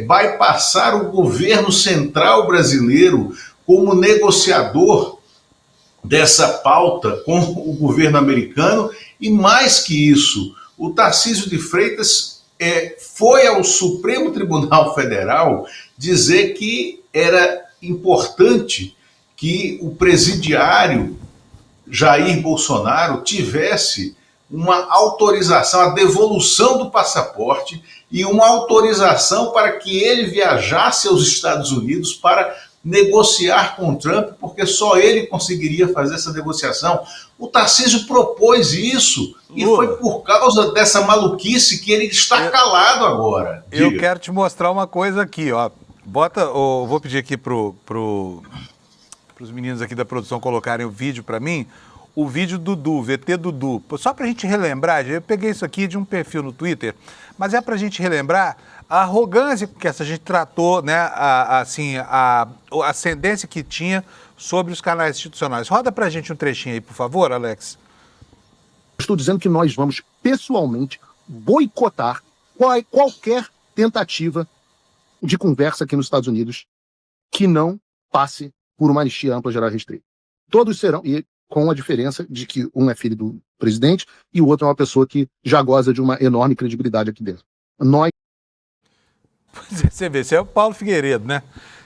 bypassar o governo central brasileiro como negociador dessa pauta com o governo americano, e mais que isso, o Tarcísio de Freitas foi ao Supremo Tribunal Federal dizer que era importante que o presidiário Jair Bolsonaro tivesse uma autorização, a devolução do passaporte e uma autorização para que ele viajasse aos Estados Unidos para negociar com o Trump, porque só ele conseguiria fazer essa negociação. O Tarcísio propôs isso e foi por causa dessa maluquice que ele está calado agora. Diga. Eu quero te mostrar uma coisa aqui, ó. Vou pedir aqui para os meninos aqui da produção colocarem o vídeo para mim. O vídeo do VT Dudu. Só para a gente relembrar, eu peguei isso aqui de um perfil no Twitter, mas é para a gente relembrar a arrogância que essa gente tratou, né, a ascendência que tinha sobre os canais institucionais. Roda para a gente um trechinho aí, por favor, Alex. Estou dizendo que nós vamos pessoalmente boicotar qualquer tentativa de conversa aqui nos Estados Unidos que não passe por uma anistia ampla, geral e restrita. Todos serão, e com a diferença de que um é filho do presidente e o outro é uma pessoa que já goza de uma enorme credibilidade aqui dentro. Você vê, esse é o Paulo Figueiredo, né?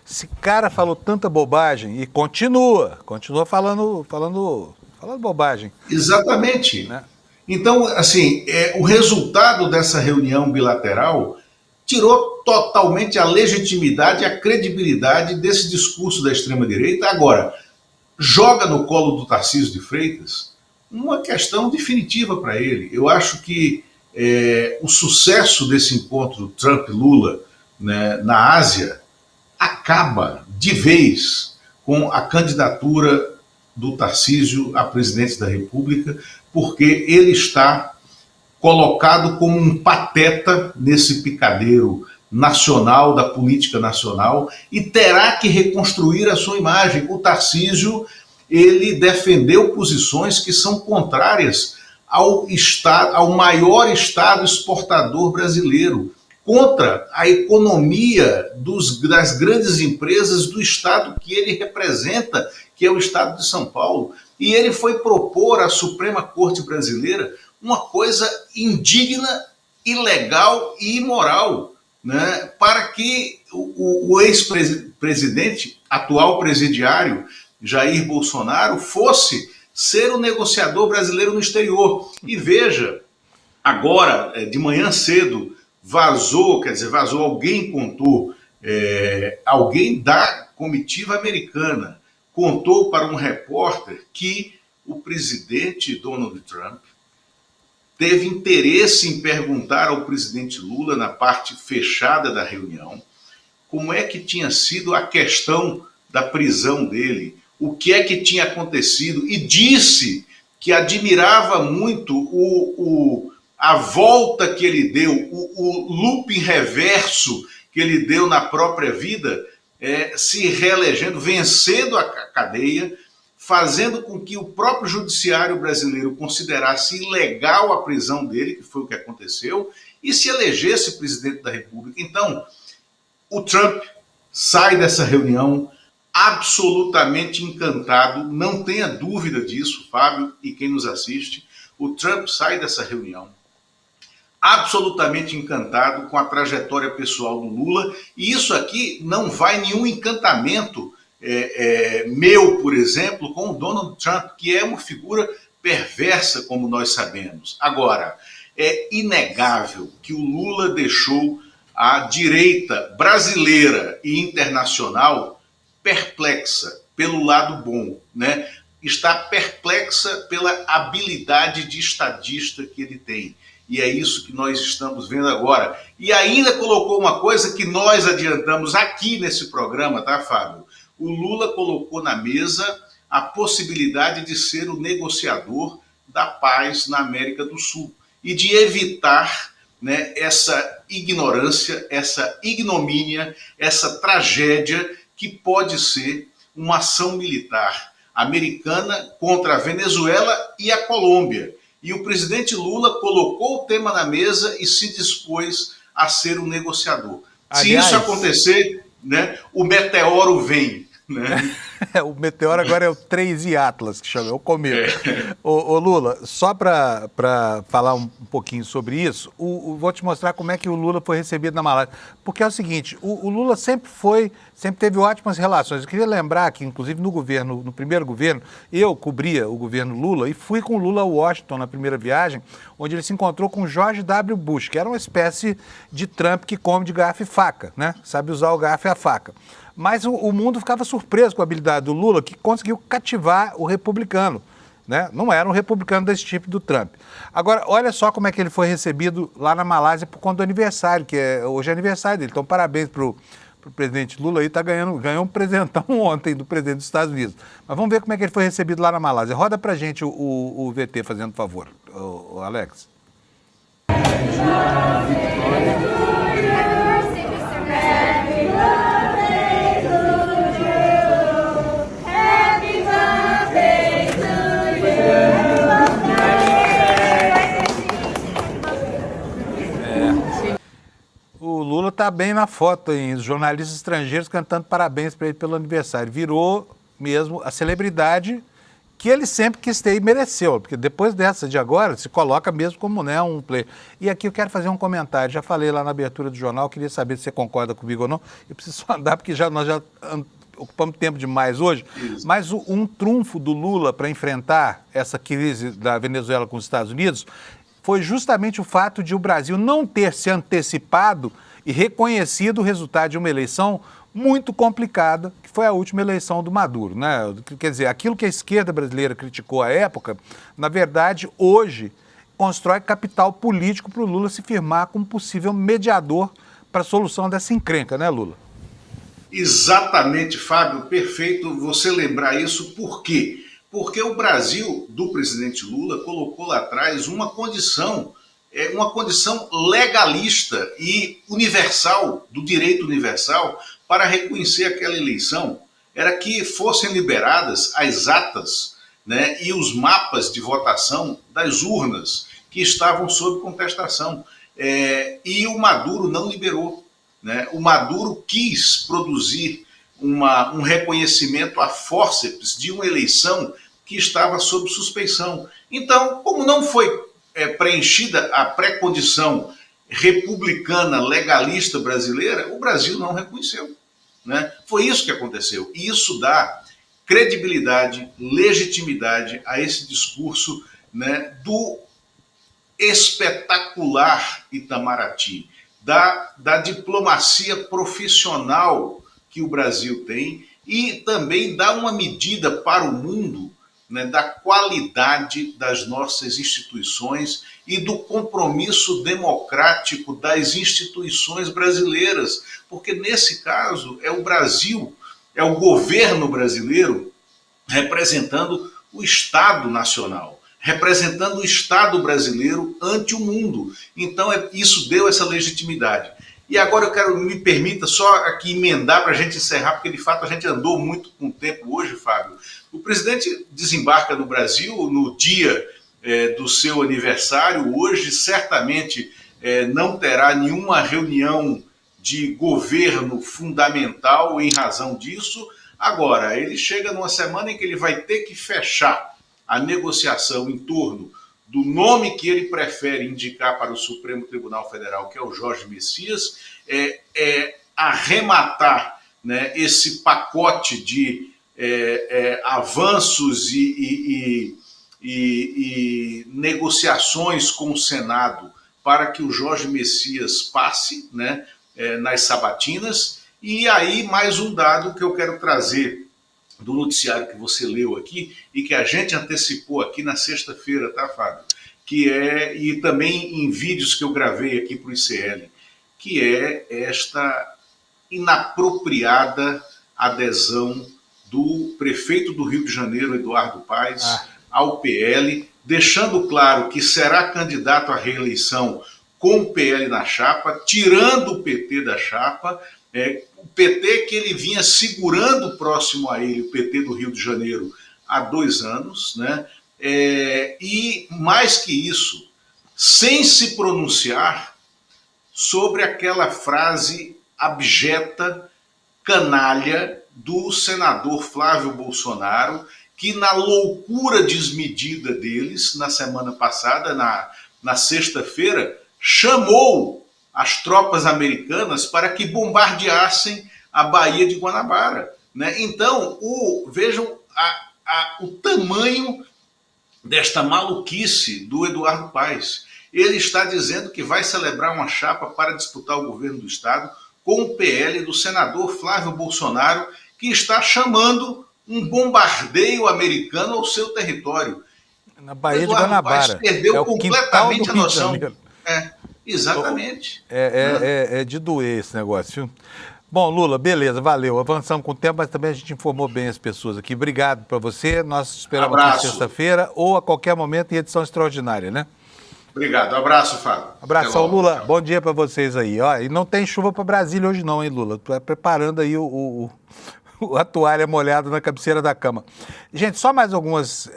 Esse cara falou tanta bobagem e continua falando bobagem. Exatamente. Né? Então, assim, o resultado dessa reunião bilateral tirou totalmente a legitimidade, a credibilidade desse discurso da extrema-direita. Agora, joga no colo do Tarcísio de Freitas uma questão definitiva para ele. Eu acho que o sucesso desse encontro Trump-Lula, né, na Ásia acaba de vez com a candidatura do Tarcísio a presidente da República, porque ele está colocado como um pateta nesse picadeiro nacional, da política nacional, e terá que reconstruir a sua imagem. O Tarcísio, ele defendeu posições que são contrárias ao maior Estado exportador brasileiro, contra a economia das grandes empresas do Estado que ele representa, que é o Estado de São Paulo. E ele foi propor à Suprema Corte Brasileira uma coisa indigna, ilegal e imoral, né, para que o ex-presidente, atual presidiário, Jair Bolsonaro, fosse ser o negociador brasileiro no exterior. E veja, agora, de manhã cedo, vazou, alguém contou, alguém da comitiva americana contou para um repórter que o presidente Donald Trump teve interesse em perguntar ao presidente Lula, na parte fechada da reunião, como é que tinha sido a questão da prisão dele, o que é que tinha acontecido, e disse que admirava muito a volta que ele deu, o looping reverso que ele deu na própria vida, se reelegendo, vencendo a cadeia, fazendo com que o próprio judiciário brasileiro considerasse ilegal a prisão dele, que foi o que aconteceu, e se elegesse presidente da República. Então, o Trump sai dessa reunião absolutamente encantado, não tenha dúvida disso, Fábio e quem nos assiste. O Trump sai dessa reunião absolutamente encantado com a trajetória pessoal do Lula, e isso aqui não vai nenhum encantamento meu, por exemplo, com o Donald Trump, que é uma figura perversa, como nós sabemos. Agora, é inegável que o Lula deixou a direita brasileira e internacional perplexa pelo lado bom, né? Está perplexa pela habilidade de estadista que ele tem. E é isso que nós estamos vendo agora. E ainda colocou uma coisa que nós adiantamos aqui nesse programa, tá, Fábio? O Lula colocou na mesa a possibilidade de ser o negociador da paz na América do Sul e de evitar, né, essa ignorância, essa ignomínia, essa tragédia que pode ser uma ação militar americana contra a Venezuela e a Colômbia. E o presidente Lula colocou o tema na mesa e se dispôs a ser um negociador. Aliás, se isso acontecer, né, o meteoro vem. Né? O meteoro agora é o 3i Atlas, que chama, é o cometa. Ô Lula, só para falar um pouquinho sobre isso, vou te mostrar como é que o Lula foi recebido na Malásia. Porque é o seguinte, o Lula sempre teve ótimas relações. Eu queria lembrar que, inclusive, no primeiro governo, eu cobria o governo Lula e fui com o Lula a Washington na primeira viagem, onde ele se encontrou com George W. Bush, que era uma espécie de Trump que come de garfo e faca, né? Sabe usar o garfo e a faca. Mas o mundo ficava surpreso com a habilidade do Lula, que conseguiu cativar o republicano, né? Não era um republicano desse tipo do Trump. Agora, olha só como é que ele foi recebido lá na Malásia por conta do aniversário, hoje é aniversário dele. Então, parabéns para o presidente Lula aí, ganhou um presentão ontem do presidente dos Estados Unidos. Mas vamos ver como é que ele foi recebido lá na Malásia. Roda pra gente o VT, fazendo favor, o Alex. O Lula está bem na foto, hein? Os jornalistas estrangeiros cantando parabéns para ele pelo aniversário. Virou mesmo a celebridade que ele sempre quis ter e mereceu, porque depois dessa de agora se coloca mesmo como, né, um player. E aqui eu quero fazer um comentário. Já falei lá na abertura do jornal, queria saber se você concorda comigo ou não. Eu preciso só andar, porque nós já ocupamos tempo demais hoje. Isso. Mas um trunfo do Lula para enfrentar essa crise da Venezuela com os Estados Unidos foi justamente o fato de o Brasil não ter se antecipado e reconhecido o resultado de uma eleição muito complicada, que foi a última eleição do Maduro, né? Quer dizer, aquilo que a esquerda brasileira criticou à época, na verdade, hoje, constrói capital político para o Lula se firmar como possível mediador para a solução dessa encrenca, né, Lula? Exatamente, Fábio, perfeito você lembrar isso. Por quê? Porque o Brasil, do presidente Lula, colocou lá atrás uma condição legalista e universal, do direito universal, para reconhecer aquela eleição, era que fossem liberadas as atas, né, e os mapas de votação das urnas que estavam sob contestação. E o Maduro não liberou, né? O Maduro quis produzir um reconhecimento a fórceps de uma eleição que estava sob suspeição. Então, como não foi preenchida a pré-condição republicana, legalista brasileira, o Brasil não reconheceu, né? Foi isso que aconteceu. E isso dá credibilidade, legitimidade a esse discurso, né, do espetacular Itamaraty, da diplomacia profissional que o Brasil tem, e também dá uma medida para o mundo, né, da qualidade das nossas instituições e do compromisso democrático das instituições brasileiras, porque nesse caso é o Brasil, é o governo brasileiro representando o Estado Nacional, representando o Estado brasileiro ante o mundo. Então isso deu essa legitimidade. E agora me permita só aqui emendar para a gente encerrar, porque de fato a gente andou muito com o tempo hoje, Fábio. O presidente desembarca no Brasil no dia do seu aniversário. Hoje certamente não terá nenhuma reunião de governo fundamental em razão disso. Agora, ele chega numa semana em que ele vai ter que fechar a negociação em torno do nome que ele prefere indicar para o Supremo Tribunal Federal, que é o Jorge Messias, arrematar, né, esse pacote de avanços e negociações com o Senado para que o Jorge Messias passe, né, nas sabatinas. E aí mais um dado que eu quero trazer do noticiário que você leu aqui e que a gente antecipou aqui na sexta-feira, tá, Fábio? E também em vídeos que eu gravei aqui para o ICL, que é esta inapropriada adesão do prefeito do Rio de Janeiro, Eduardo Paes, ao PL, deixando claro que será candidato à reeleição com o PL na chapa, tirando o PT da chapa, o PT que ele vinha segurando próximo a ele, o PT do Rio de Janeiro, há 2 anos, né? E mais que isso, sem se pronunciar sobre aquela frase abjeta, canalha, do senador Flávio Bolsonaro, que na loucura desmedida deles, na semana passada, na sexta-feira, chamou as tropas americanas para que bombardeassem a Baía de Guanabara, né? Então, vejam o tamanho desta maluquice do Eduardo Paes. Ele está dizendo que vai celebrar uma chapa para disputar o governo do Estado com o PL do senador Flávio Bolsonaro, que está chamando um bombardeio americano ao seu território. Na Baía de Guanabara. Perdeu completamente a noção. Exatamente. É de doer esse negócio, viu? Bom, Lula, beleza, valeu. Avançamos com o tempo, mas também a gente informou bem as pessoas aqui. Obrigado para você. Nós esperamos aqui sexta-feira ou a qualquer momento em edição extraordinária, né? Obrigado. Abraço, Fábio. Abração, Lula. Tchau. Bom dia para vocês aí. Ó, e não tem chuva para Brasília hoje não, hein, Lula? Tô preparando aí a toalha molhada na cabeceira da cama. Gente, só mais algumas...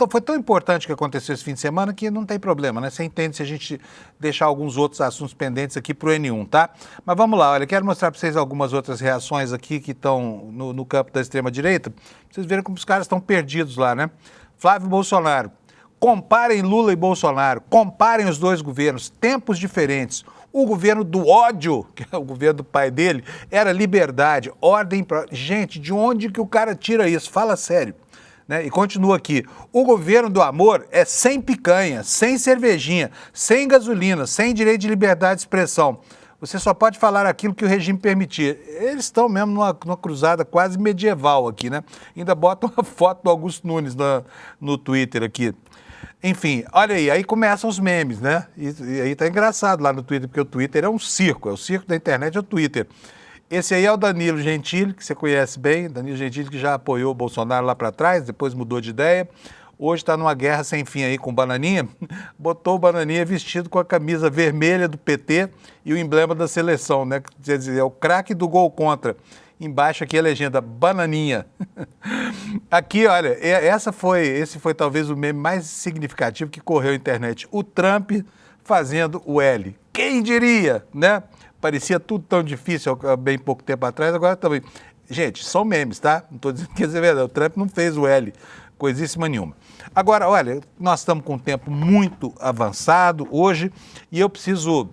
foi tão importante o que aconteceu esse fim de semana que não tem problema, né? Você entende se a gente deixar alguns outros assuntos pendentes aqui pro N1, tá? Mas vamos lá, olha, quero mostrar para vocês algumas outras reações aqui que estão no campo da extrema-direita. Pra vocês verem como os caras estão perdidos lá, né? Flávio Bolsonaro. Comparem Lula e Bolsonaro, comparem os dois governos, tempos diferentes. O governo do ódio, que é o governo do pai dele, era liberdade, ordem... Gente, de onde que o cara tira isso? Fala sério. Né? E continua aqui. O governo do amor é sem picanha, sem cervejinha, sem gasolina, sem direito de liberdade de expressão. Você só pode falar aquilo que o regime permitir. Eles estão mesmo numa cruzada quase medieval aqui, né? Ainda botam uma foto do Augusto Nunes no Twitter aqui. Enfim, olha aí começam os memes, né? E aí tá engraçado lá no Twitter, porque o Twitter é um circo, o circo da internet é o Twitter. Esse aí é o Danilo Gentili, que você conhece bem, Danilo Gentili que já apoiou o Bolsonaro lá para trás, depois mudou de ideia. Hoje está numa guerra sem fim aí com o Bananinha, botou o Bananinha vestido com a camisa vermelha do PT e o emblema da seleção, né? Quer dizer, é o craque do gol contra. embaixo aqui a legenda, bananinha. Aqui, olha, esse foi talvez o meme mais significativo que correu na internet. O Trump fazendo o L. Quem diria, né? Parecia tudo tão difícil há bem pouco tempo atrás, agora também. Gente, são memes, tá? Não estou dizendo que é verdade. O Trump não fez o L, coisíssima nenhuma. Agora, olha, nós estamos com um tempo muito avançado hoje e eu preciso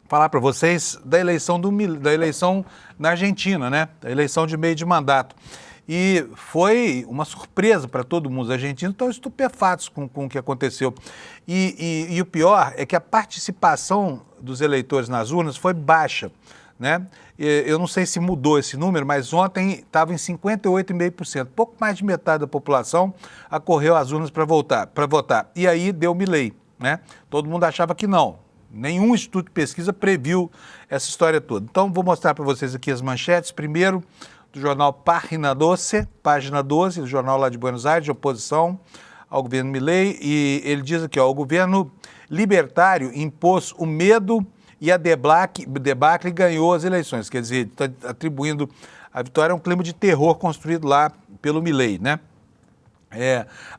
falar para vocês da eleição na Argentina, né? Da eleição de meio de mandato. E foi uma surpresa para todo mundo. Os argentinos estão estupefatos com o que aconteceu. E o pior é que a participação dos eleitores nas urnas foi baixa, né? Eu não sei se mudou esse número, mas ontem estava em 58,5%. Pouco mais de metade da população acorreu às urnas para votar. E aí deu Milei, né? Todo mundo achava que não. Nenhum instituto de pesquisa previu essa história toda. Então, vou mostrar para vocês aqui as manchetes. Primeiro, do jornal página 12, do jornal lá de Buenos Aires, de oposição ao governo Milei. E ele diz aqui, ó, o governo libertário impôs o medo e a debacle e ganhou as eleições. Quer dizer, está atribuindo a vitória a um clima de terror construído lá pelo Milei, né?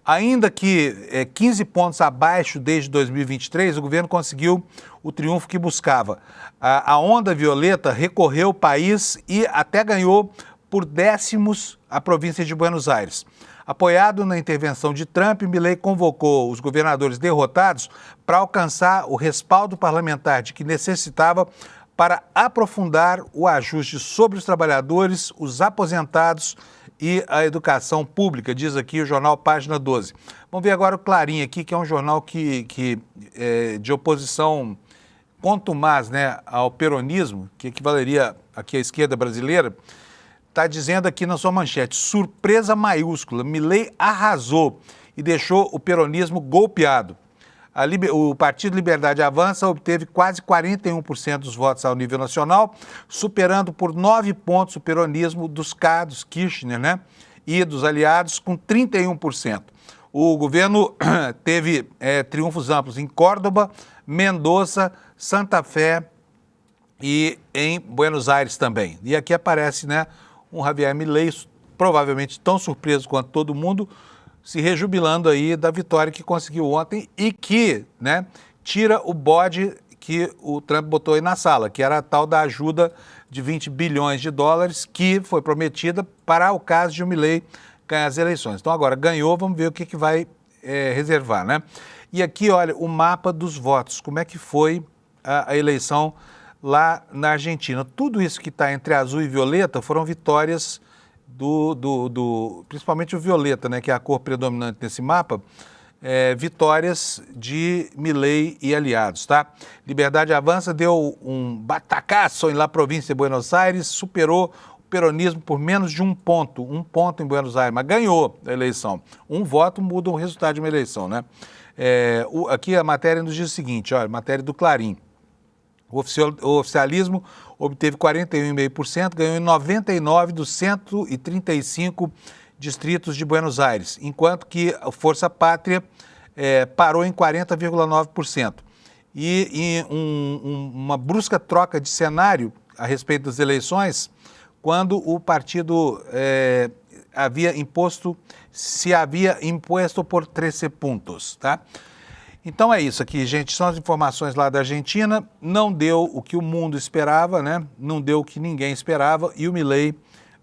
Ainda que 15 pontos abaixo desde 2023, o governo conseguiu o triunfo que buscava. A onda violeta recorreu o país e até ganhou por décimos a província de Buenos Aires. Apoiado na intervenção de Trump, Milei convocou os governadores derrotados para alcançar o respaldo parlamentar de que necessitava para aprofundar o ajuste sobre os trabalhadores, os aposentados e a educação pública, diz aqui o jornal Página 12. Vamos ver agora o Clarim aqui, que é um jornal que é de oposição contumaz, né, ao peronismo, que equivaleria aqui à esquerda brasileira. Está dizendo aqui na sua manchete, surpresa maiúscula, Milei arrasou e deixou o peronismo golpeado. O Partido Liberdade Avança obteve quase 41% dos votos ao nível nacional, superando por 9 pontos o peronismo dos Kirchner, né? E dos aliados com 31%. O governo teve triunfos amplos em Córdoba, Mendoza, Santa Fé e em Buenos Aires também. E aqui aparece, né, um Javier Milei, provavelmente tão surpreso quanto todo mundo, se rejubilando aí da vitória que conseguiu ontem e que, né, tira o bode que o Trump botou aí na sala, que era a tal da ajuda de 20 bilhões de dólares que foi prometida para o caso de o Milei ganhar as eleições. Então agora ganhou, vamos ver o que vai reservar, né? E aqui, olha, o mapa dos votos, como é que foi a eleição lá na Argentina. Tudo isso que está entre azul e violeta foram vitórias principalmente o violeta, né, que é a cor predominante nesse mapa, vitórias de Milei e aliados, tá? Liberdade Avança deu um batacaço em La Província de Buenos Aires, superou o peronismo por menos de um ponto em Buenos Aires, mas ganhou a eleição. Um voto muda o resultado de uma eleição, né? Aqui a matéria nos diz o seguinte, olha, matéria do Clarim. O oficialismo obteve 41,5%, ganhou em 99 dos 135 distritos de Buenos Aires, enquanto que a Força Pátria parou em 40,9%. E uma brusca troca de cenário a respeito das eleições, quando o partido havia imposto por 13 pontos, tá? Então é isso aqui, gente, são as informações lá da Argentina, não deu o que o mundo esperava, né? Não deu o que ninguém esperava e o Milei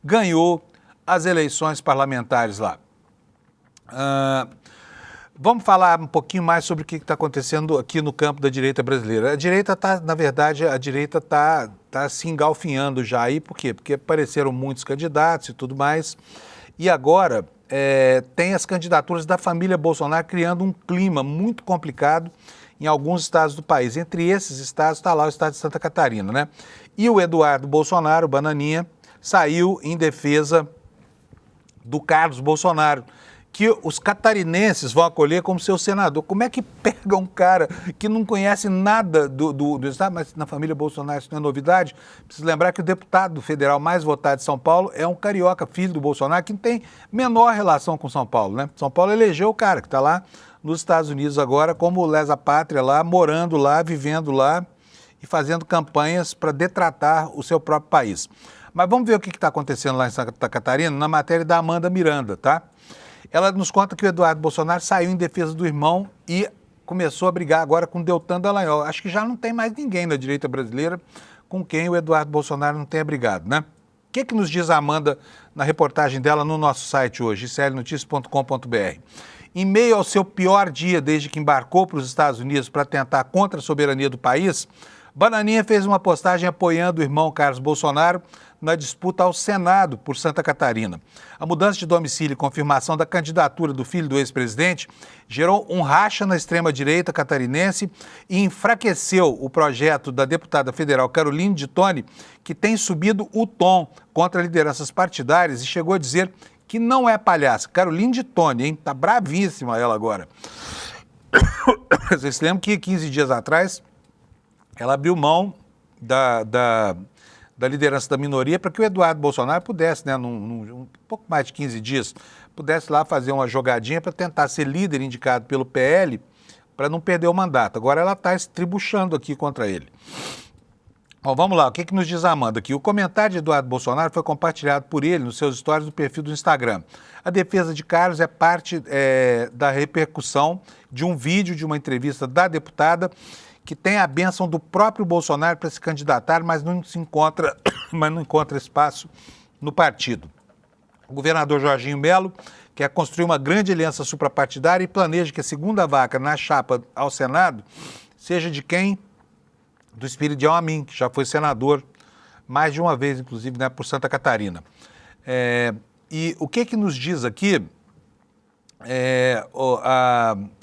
ganhou as eleições parlamentares lá. Vamos falar um pouquinho mais sobre o que está acontecendo aqui no campo da direita brasileira. A direita está, na verdade, tá se engalfinhando já aí, por quê? Porque apareceram muitos candidatos e tudo mais, e agora tem as candidaturas da família Bolsonaro criando um clima muito complicado em alguns estados do país. Entre esses estados está lá o estado de Santa Catarina, né? E o Eduardo Bolsonaro, o Bananinha, saiu em defesa do Carlos Bolsonaro, que os catarinenses vão acolher como seu senador. Como é que pega um cara que não conhece nada do estado, mas na família Bolsonaro isso não é novidade? Preciso lembrar que o deputado federal mais votado de São Paulo é um carioca, filho do Bolsonaro, que não tem menor relação com São Paulo, né? São Paulo elegeu o cara que está lá nos Estados Unidos agora como lesa pátria lá, morando lá, vivendo lá e fazendo campanhas para detratar o seu próprio país. Mas vamos ver o que está acontecendo lá em Santa Catarina, na matéria da Amanda Miranda, tá? Ela nos conta que o Eduardo Bolsonaro saiu em defesa do irmão e começou a brigar agora com Deltan Dallagnol. Acho que já não tem mais ninguém na direita brasileira com quem o Eduardo Bolsonaro não tenha brigado, né? O que nos diz a Amanda na reportagem dela no nosso site hoje, iclnoticias.com.br? Em meio ao seu pior dia desde que embarcou para os Estados Unidos para tentar contra a soberania do país, Bananinha fez uma postagem apoiando o irmão Carlos Bolsonaro na disputa ao Senado por Santa Catarina. A mudança de domicílio e confirmação da candidatura do filho do ex-presidente gerou um racha na extrema-direita catarinense e enfraqueceu o projeto da deputada federal Caroline de Toni, que tem subido o tom contra lideranças partidárias e chegou a dizer que não é palhaça. Caroline de Toni, hein? Tá bravíssima ela agora. Vocês se lembram que 15 dias atrás ela abriu mão da liderança da minoria para que o Eduardo Bolsonaro pudesse, né, um pouco mais de 15 dias, pudesse lá fazer uma jogadinha para tentar ser líder indicado pelo PL para não perder o mandato. Agora ela está estribuchando aqui contra ele. Bom, vamos lá, o que nos diz a Amanda aqui? O comentário de Eduardo Bolsonaro foi compartilhado por ele nos seus stories do perfil do Instagram. A defesa de Carlos é parte da repercussão de um vídeo de uma entrevista da deputada que tem a bênção do próprio Bolsonaro para se candidatar, mas não encontra espaço no partido. O governador Jorginho Melo quer construir uma grande aliança suprapartidária e planeja que a segunda vaca na chapa ao Senado seja de quem? Do Espiridião Amin, que já foi senador mais de uma vez, inclusive, né, por Santa Catarina. E o que nos diz aqui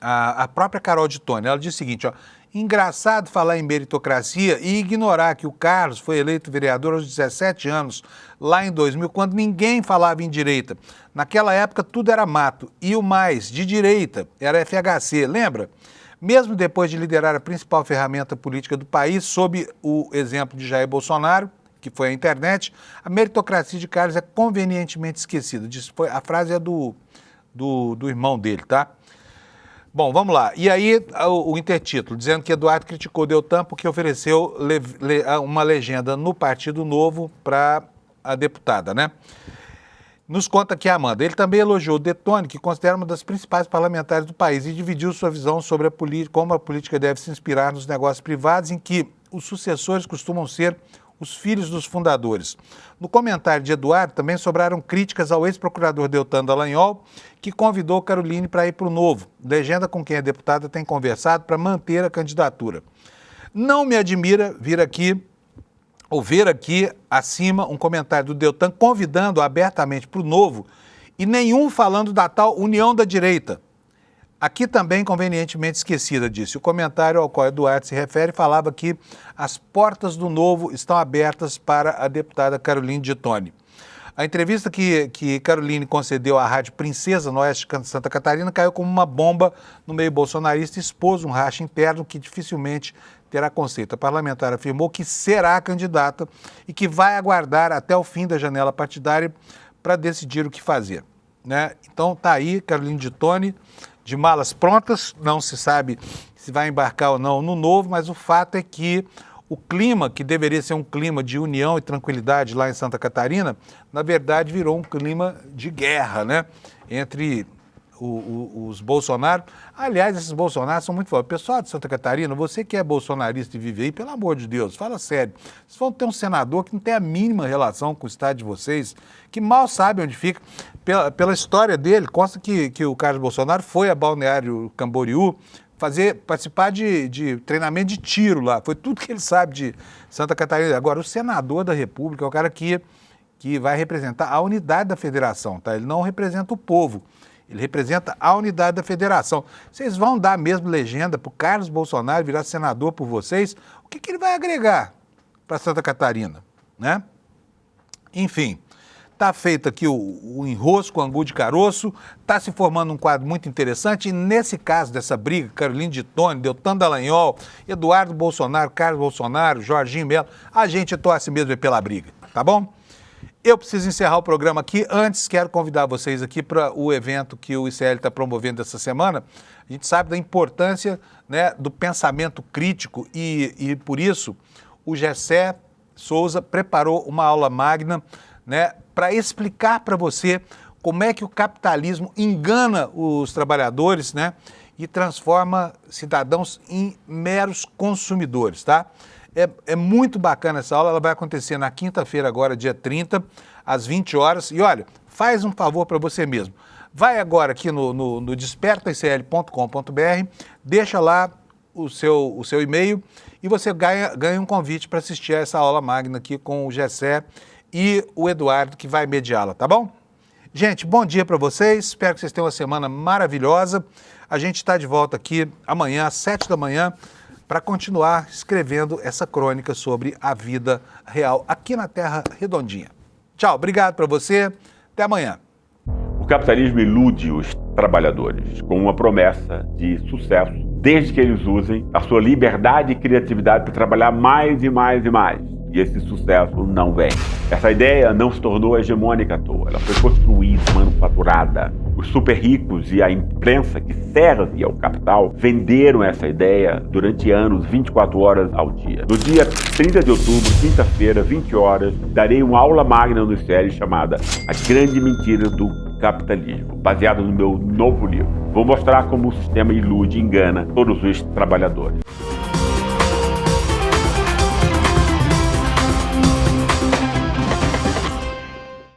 a própria Carol de Toni? Ela diz o seguinte, ó, engraçado falar em meritocracia e ignorar que o Carlos foi eleito vereador aos 17 anos, lá em 2000, quando ninguém falava em direita. Naquela época tudo era mato e o mais de direita era FHC, lembra? Mesmo depois de liderar a principal ferramenta política do país, sob o exemplo de Jair Bolsonaro, que foi a internet, a meritocracia de Carlos é convenientemente esquecida. A frase é do irmão dele, tá? Bom, vamos lá. E aí o intertítulo, dizendo que Eduardo criticou Deltan porque ofereceu uma legenda no Partido Novo para a deputada, né? Nos conta aqui a Amanda. Ele também elogiou Detone, que considera uma das principais parlamentares do país, e dividiu sua visão sobre como a política deve se inspirar nos negócios privados, em que os sucessores costumam ser os filhos dos fundadores. No comentário de Eduardo também sobraram críticas ao ex-procurador Deltan Dallagnol, que convidou Caroline para ir para o Novo, legenda com quem a deputada tem conversado para manter a candidatura. Não me admira ver aqui acima um comentário do Deltan convidando abertamente para o Novo e nenhum falando da tal união da direita. Aqui também convenientemente esquecida, disse. O comentário ao qual Eduardo se refere falava que as portas do Novo estão abertas para a deputada Caroline de Toni. A entrevista que Caroline concedeu à Rádio Princesa, no oeste de Santa Catarina, caiu como uma bomba no meio bolsonarista e expôs um racha interno que dificilmente terá conceito. A parlamentar afirmou que será candidata e que vai aguardar até o fim da janela partidária para decidir o que fazer, né? Então tá aí Caroline de Toni, de malas prontas, não se sabe se vai embarcar ou não no Novo, mas o fato é que o clima, que deveria ser um clima de união e tranquilidade lá em Santa Catarina, na verdade virou um clima de guerra, né? Entre os Bolsonaro. Aliás, esses Bolsonaro são muito fortes. Pessoal de Santa Catarina, você que é bolsonarista e vive aí, pelo amor de Deus, fala sério. Vocês vão ter um senador que não tem a mínima relação com o estado de vocês, que mal sabe onde fica. Pela história dele, consta que o Carlos Bolsonaro foi a Balneário Camboriú participar de treinamento de tiro lá. Foi tudo que ele sabe de Santa Catarina. Agora, o senador da República é o cara que vai representar a unidade da federação, tá? Ele não representa o povo. Ele representa a unidade da federação. Vocês vão dar mesmo legenda para o Carlos Bolsonaro virar senador por vocês? O que ele vai agregar para Santa Catarina, né? Enfim, está feito aqui o enrosco, o angu de caroço, está se formando um quadro muito interessante e nesse caso dessa briga, Caroline de Toni, Deltan Dallagnol, Eduardo Bolsonaro, Carlos Bolsonaro, Jorginho Melo, a gente torce mesmo pela briga, tá bom? Eu preciso encerrar o programa aqui. Antes, quero convidar vocês aqui para o evento que o ICL está promovendo essa semana. A gente sabe da importância, né, do pensamento crítico e por isso, o GECE Souza preparou uma aula magna, né, para explicar para você como é que o capitalismo engana os trabalhadores, né, e transforma cidadãos em meros consumidores, tá? É muito bacana essa aula, ela vai acontecer na quinta-feira agora, dia 30, às 20 horas. E olha, faz um favor para você mesmo. Vai agora aqui no despertaicl.com.br, deixa lá o seu e-mail e você ganha um convite para assistir a essa aula magna aqui com o Gessé e o Eduardo, que vai mediá-la, tá bom? Gente, bom dia para vocês, espero que vocês tenham uma semana maravilhosa. A gente está de volta aqui amanhã, às 7 da manhã, para continuar escrevendo essa crônica sobre a vida real aqui na Terra Redondinha. Tchau, obrigado para você, até amanhã. O capitalismo ilude os trabalhadores com uma promessa de sucesso, desde que eles usem a sua liberdade e criatividade para trabalhar mais e mais e mais. E esse sucesso não vem. Essa ideia não se tornou hegemônica à toa. Ela foi construída, manufaturada. Os super ricos e a imprensa que serve ao capital venderam essa ideia durante anos, 24 horas ao dia. No dia 30 de outubro, quinta-feira, 20 horas, darei uma aula magna no ICL chamada A Grande Mentira do Capitalismo, baseada no meu novo livro. Vou mostrar como o sistema ilude e engana todos os trabalhadores.